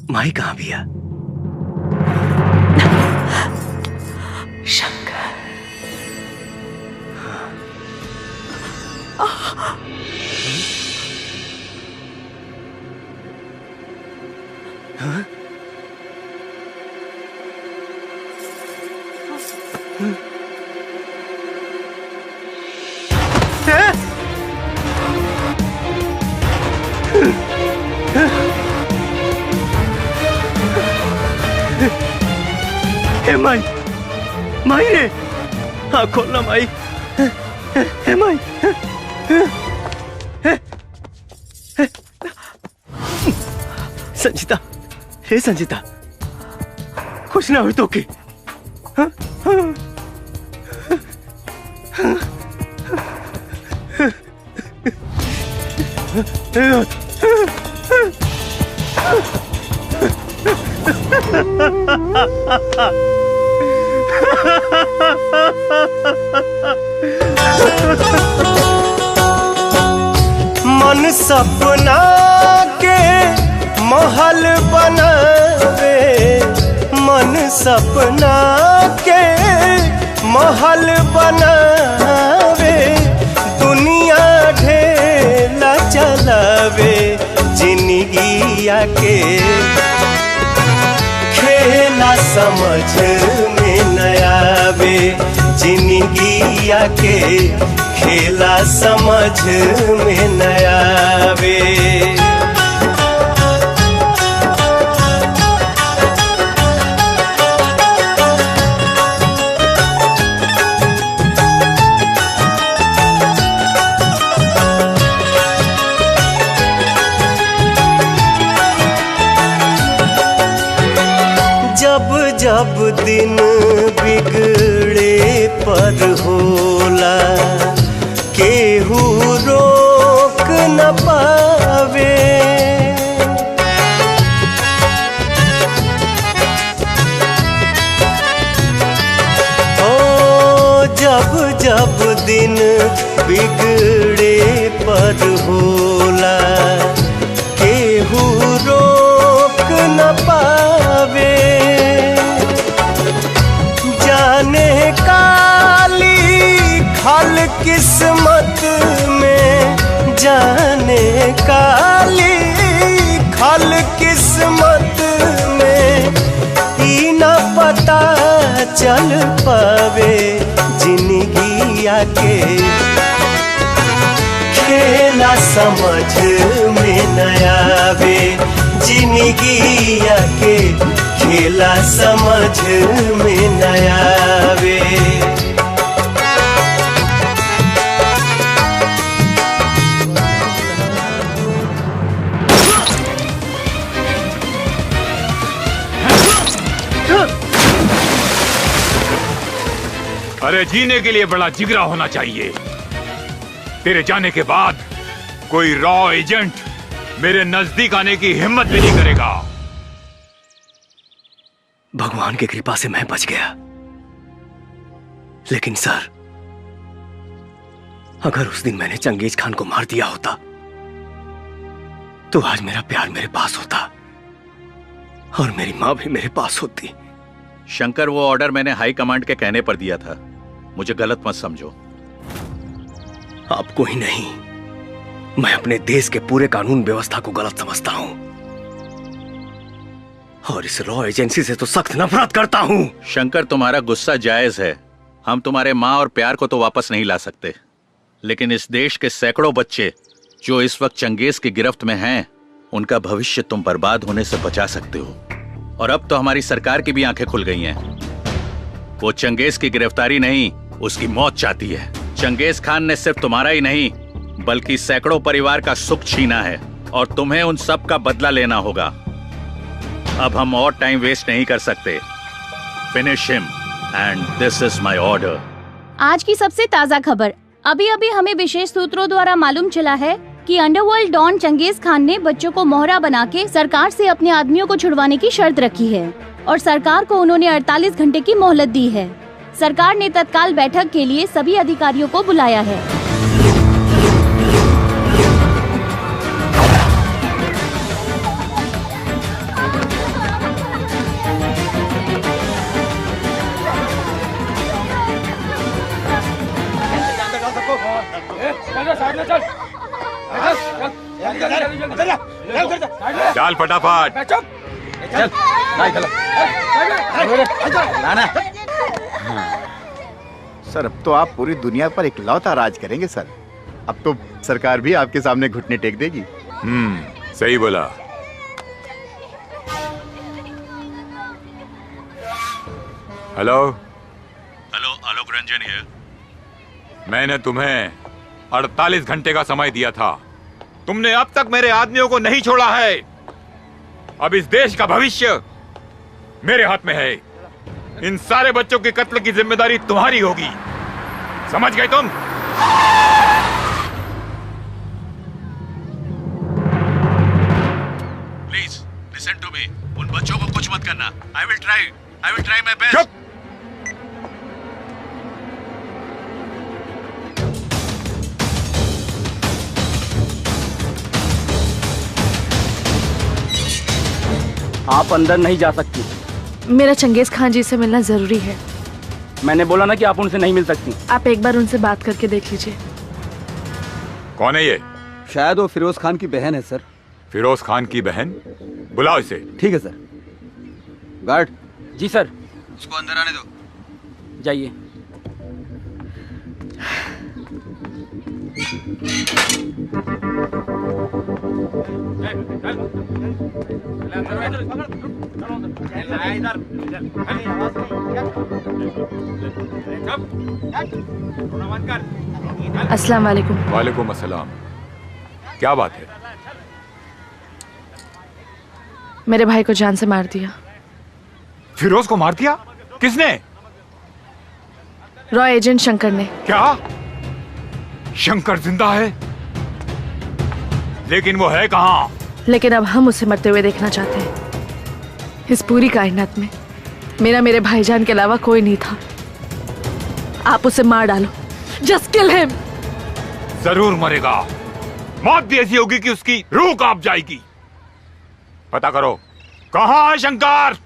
माई कहां भैया? शंकर। हाँ? हे माई, माई रे, हाँ खोलना माई। हे माई, संजीता, हे संजीता, कुछ ना हुई तो की। मन सपना के महल बनावे, मन सपना के महल बनावे, दुनिया ढेला चलावे, जिंदगिया के खेला समझ में न आवे, जिंदगिया के खेला समझ में न आवे। जब जब दिन बिगड़े पर होला, केहू रोक न पावे। ओ जब जब दिन बिगड़े पर होला, केहू रोक न पावे। जाने काली खल किस्मत में, जाने काली खल किस्मत में, ई न पता चल पावे, जिंदगिया के खेला समझ में न आवे, जिंदगिया के खेला समझ में न आवे। अरे जीने के लिए बड़ा जिगरा होना चाहिए। तेरे जाने के बाद कोई रॉ एजेंट मेरे नजदीक आने की हिम्मत भी नहीं करेगा। भगवान की कृपा से मैं बच गया, लेकिन सर, अगर उस दिन मैंने चंगेज खान को मार दिया होता तो आज मेरा प्यार मेरे पास होता और मेरी मां भी मेरे पास होती। शंकर, वो ऑर्डर मैंने हाई कमांड के कहने पर दिया था, मुझे गलत मत समझो। आपको ही नहीं, मैं अपने देश के पूरे कानून व्यवस्था को गलत समझता हूं और इस रॉ एजेंसी से तो सख्त नफरत करता हूं। शंकर, तुम्हारा गुस्सा जायज है। हम तुम्हारे माँ और प्यार को तो वापस नहीं ला सकते, लेकिन इस देश के सैकड़ों बच्चे जो इस वक्त चंगेज की गिरफ्त में हैं, उनका भविष्य तुम बर्बाद होने से बचा सकते हो। और अब तो हमारी सरकार की भी आंखें खुल गई हैं। वो चंगेज की गिरफ्तारी नहीं, उसकी मौत चाहती है। चंगेज खान ने सिर्फ तुम्हारा ही नहीं बल्कि सैकड़ों परिवार का सुख छीना है और तुम्हें उन सब का बदला लेना होगा। अब हम और टाइम वेस्ट नहीं कर सकते। Finish him and this is my order. आज की सबसे ताज़ा खबर। अभी अभी हमें विशेष सूत्रों द्वारा मालूम चला है कि अंडरवर्ल्ड डॉन चंगेज खान ने बच्चों को मोहरा बना के सरकार से अपने आदमियों को छुड़वाने की शर्त रखी है और सरकार को उन्होंने 48 घंटे की मोहलत दी है। सरकार ने तत्काल बैठक के लिए सभी अधिकारियों को बुलाया है। चल फटाफट। सर, अब तो आप पूरी दुनिया पर इकलौता राज करेंगे सर। अब तो सरकार भी आपके सामने घुटने टेक देगी। सही बोला। Hello, Ranjan here. मैंने तुम्हें 48 घंटे का समय दिया था। तुमने अब तक मेरे आदमियों को नहीं छोड़ा है। अब इस देश का भविष्य मेरे हाथ में है। इन सारे बच्चों के कत्ल की जिम्मेदारी तुम्हारी होगी। समझ गए तुम? Please listen to me. उन बच्चों को कुछ मत करना। I will try my best. आप अंदर नहीं जा सकती। मेरा चंगेज खान जी से मिलना जरूरी है। मैंने बोला ना कि आप उनसे नहीं मिल सकती। आप एक बार उनसे बात करके देख लीजिए। कौन है ये? शायद वो फिरोज खान की बहन है सर। फिरोज खान की बहन? बुलाओ इसे। ठीक है सर। गार्ड। जी सर। उसको अंदर आने दो। जाइए। अस्सलाम वालेकुम। वालेकुम अस्सलाम। क्या बात है? मेरे भाई को जान से मार दिया। फिरोज को मार दिया? किसने? रॉय एजेंट शंकर ने। क्या? शंकर जिंदा है? लेकिन वो है कहाँ? लेकिन अब हम उसे मरते हुए देखना चाहते हैं। इस पूरी कायनात में मेरे भाईजान के अलावा कोई नहीं था। आप उसे मार डालो। Just kill him. जरूर मरेगा। मौत भी ऐसी होगी कि उसकी रूह कांप जाएगी। पता करो कहाँ है शंकर?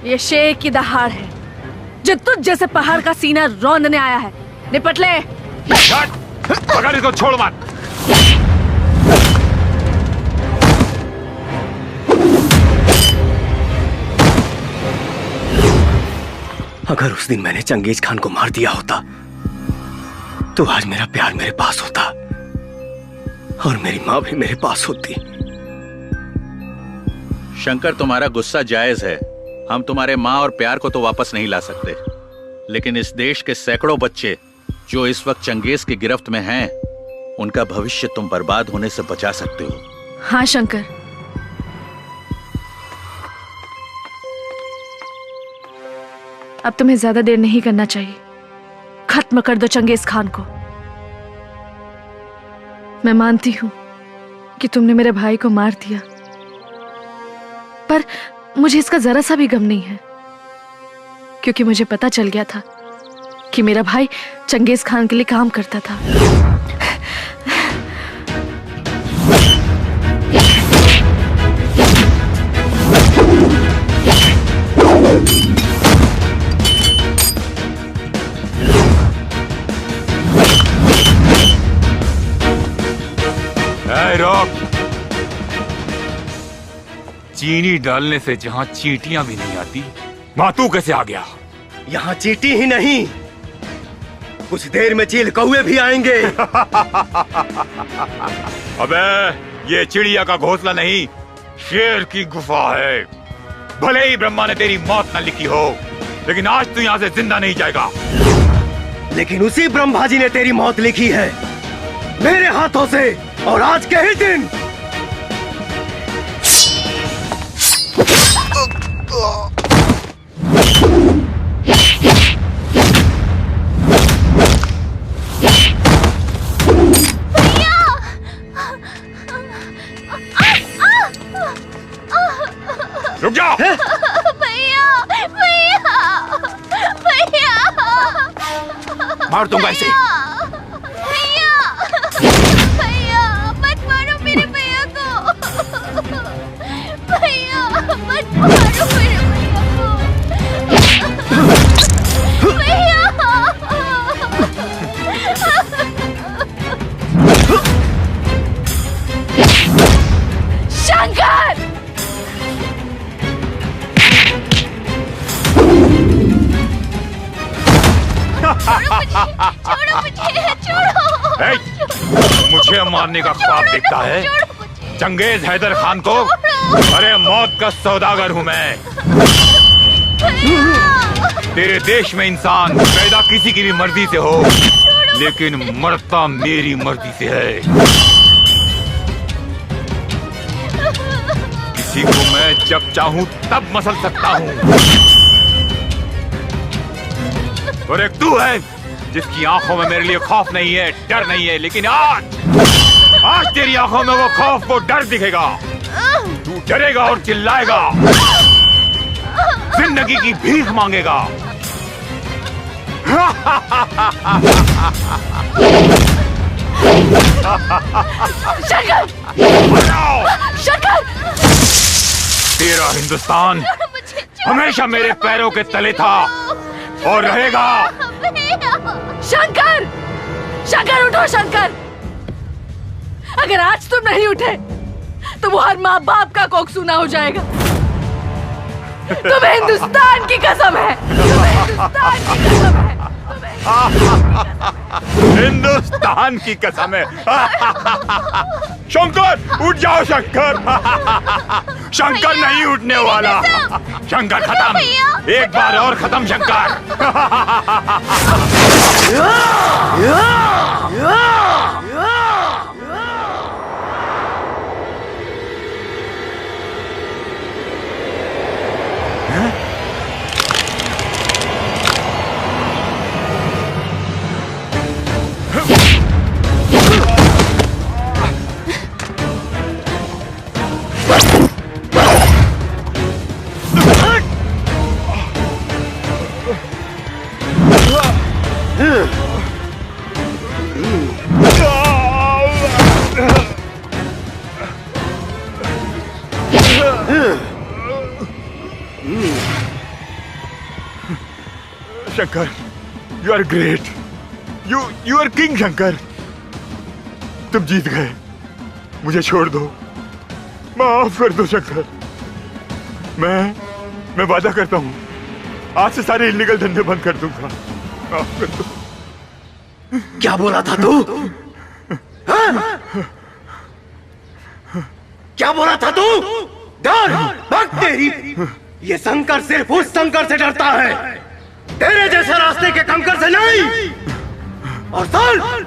ये शेर की दहाड़ है जो तुझ जैसे पहाड़ का सीना रौंदने आया है। निपट ले। पकड़ इसको, छोड़ मत। अगर उस दिन मैंने चंगेज खान को मार दिया होता तो आज मेरा प्यार मेरे पास होता और मेरी माँ भी मेरे पास होती। शंकर, तुम्हारा गुस्सा जायज है। हम तुम्हारे माँ और प्यार को तो वापस नहीं ला सकते, लेकिन इस देश के सैकड़ों बच्चे जो इस वक्त चंगेज की गिरफ्त में हैं, उनका भविष्य तुम बर्बाद होने से बचा सकते हो। हाँ शंकर, अब तुम्हें ज्यादा देर नहीं करना चाहिए। खत्म कर दो चंगेज खान को। मैं मानती हूं कि तुमने मेरे भाई को मार दिया, पर मुझे इसका जरा सा भी गम नहीं है, क्योंकि मुझे पता चल गया था कि मेरा भाई चंगेज खान के लिए काम करता था। रोक। चीनी डालने से जहां चींटियां भी नहीं आती, वहां तू कैसे आ गया? यहाँ चींटी ही नहीं, कुछ देर में चील कौवे भी आएंगे। अबे ये चिड़िया का घोंसला नहीं, शेर की गुफा है। भले ही ब्रह्मा ने तेरी मौत न लिखी हो, लेकिन आज तू यहाँ से जिंदा नहीं जाएगा। लेकिन उसी ब्रह्मा जी ने तेरी मौत लिखी है मेरे हाथों से, और आज के ही दिन। रुक जा। भैया भैया भैया, मार दूंगा इसे। भैया मत मारो मेरे भैया को, भैया मत मारो मेरे भैया को, भैया। शंकर! छोड़ो मुझे, छोड़ो। मुझे मारने का ख्वाब देखता है? चंगेज हैदर खान को? अरे मौत का सौदागर हूँ मैं। तेरे देश में इंसान पैदा किसी की भी मर्जी से हो, लेकिन मरता मेरी मर्जी से है। किसी को मैं जब चाहूं तब मसल सकता हूँ, और एक तू है जिसकी आंखों में मेरे लिए खौफ नहीं है, डर नहीं है, लेकिन आज तेरी आंखों में वो खौफ, वो डर दिखेगा। तू डरेगा और चिल्लाएगा, जिंदगी की भीख मांगेगा। शंकर! शंकर! तेरा हिंदुस्तान हमेशा मेरे पैरों के तले था और रहेगा। शंकर! शंकर उठो शंकर! अगर आज तुम नहीं उठे तो वो हर माँ बाप का कोख सूना हो जाएगा। तुम्हें हिंदुस्तान की कसम है, तुम्हें हिंदुस्तान की कसम है, हिंदुस्तान की कसम है। शंकर उठ जाओ शंकर। शंकर नहीं उठने वाला। शंकर खत्म, एक बार और खत्म Shankar. Shankar, you are great, you are king Shankar. तुम जीत गए, मुझे छोड़ दो, माफ कर दो शंकर। मैं वादा करता हूँ आज से सारे इलीगल धंधे बंद कर दूंगा, माफ कर दो। क्या बोला था तू? क्या बोला था तू? डर भक्त तेरी। ये शंकर सिर्फ उस शंकर से डरता है, तेरे जैसे रास्ते के कंकर से नहीं। और सुन,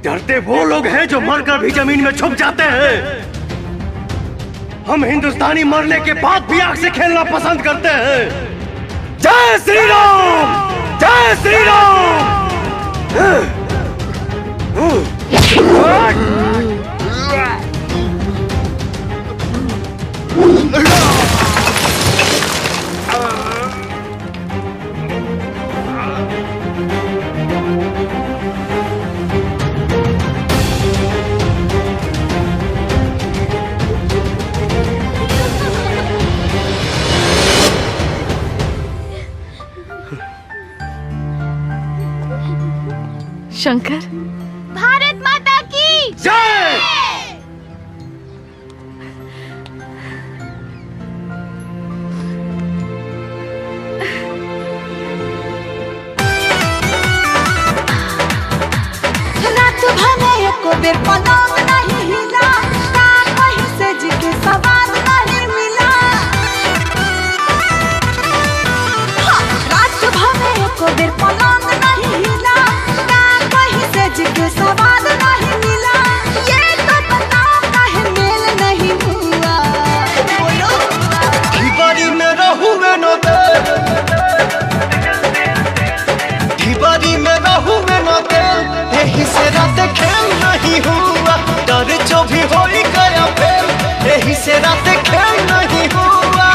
डरते वो लोग हैं जो मरकर भी जमीन में छुप जाते हैं। हम हिंदुस्तानी मरने के बाद भी आग से खेलना पसंद करते हैं। जय श्री राम, जय श्री राम। शंकर, भारत माता की जय। रात भले एको बेर पलंग नहीं हिला, का कहीं से जी के सवाद नहीं मिला। हाँ, रात भले एको बेर पलंग नहीं हिला, का कहीं से जी के सवाद नहीं मिला। ये तो बताओ काहे मेल नहीं हुआ। बोलो ढिबारी में रहूँगे न दे, ढिबारी में रहूँगे न दे, यही से रात खेल नहीं हुआ। डर जो भी हो ही गया फेल, यही से रात खेल नहीं हुआ।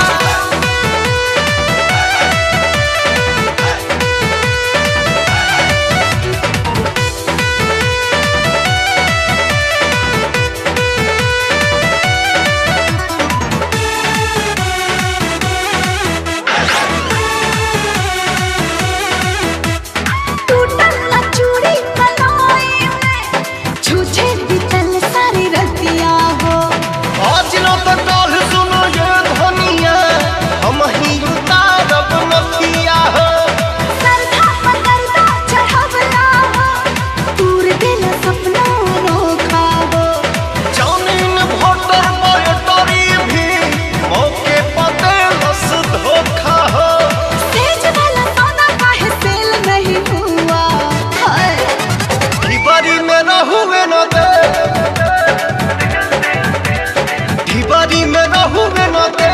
टूटल ना चूड़ी कलाई में, छूछे बीतल सारी रतिया हो। आज न तो कल सुनो ये ध्वनिया, हम ही उतारब नथिया हो। सरधा पर गर्दा चढ़वला हो, दूर दिल सपना अनोखा हो। जौनीन भोटर बैटरी भी मौके पर देलस धोखा हो। तेज वाला सौदा काहे सेल नहीं हुआ। हाय, ढिबारी में रहूँगे न दे, ढिबारी में रहूँगे न दे,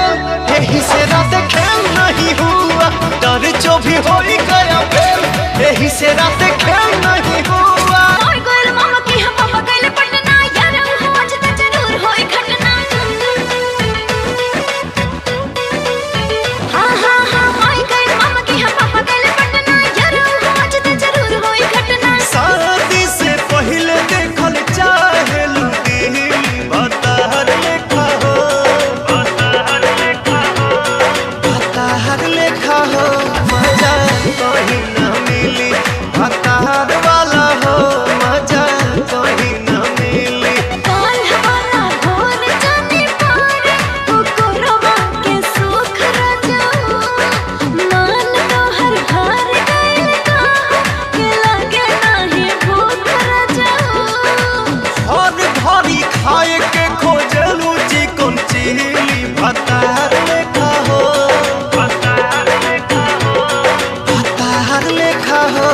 यही से रात खेल नहीं हुआ। डर जो भी हो ही गया फेल, यही से रात खेल नहीं हुआ। मोर गोल मामा की हम पापा गइल पटना, यार आज त जरूर होई घटना। हाँ हाँ हाँ, मोर गोल मामा की हम पापा गइल पटना, यार आज त जरूर होई घटना। शादी से पहले देखल चाहे लुटी, बताहर लेखा हो, बताहर लेखा हो, बताहर लेखा हो। मजा कहीं न मिली, बताहर वाला हो, मजा कहीं न मिली। काल हमारा भोर जाने पार, कुकुरवा के सुख रजाऊ। मान तो हर हार गइल का, के लागे नाही भूख रजाऊ। और भारी खाए के खोजलू चिकन चिली, बताहर लेखा हो, बताहर लेखा हो, बताहर लेखा हो।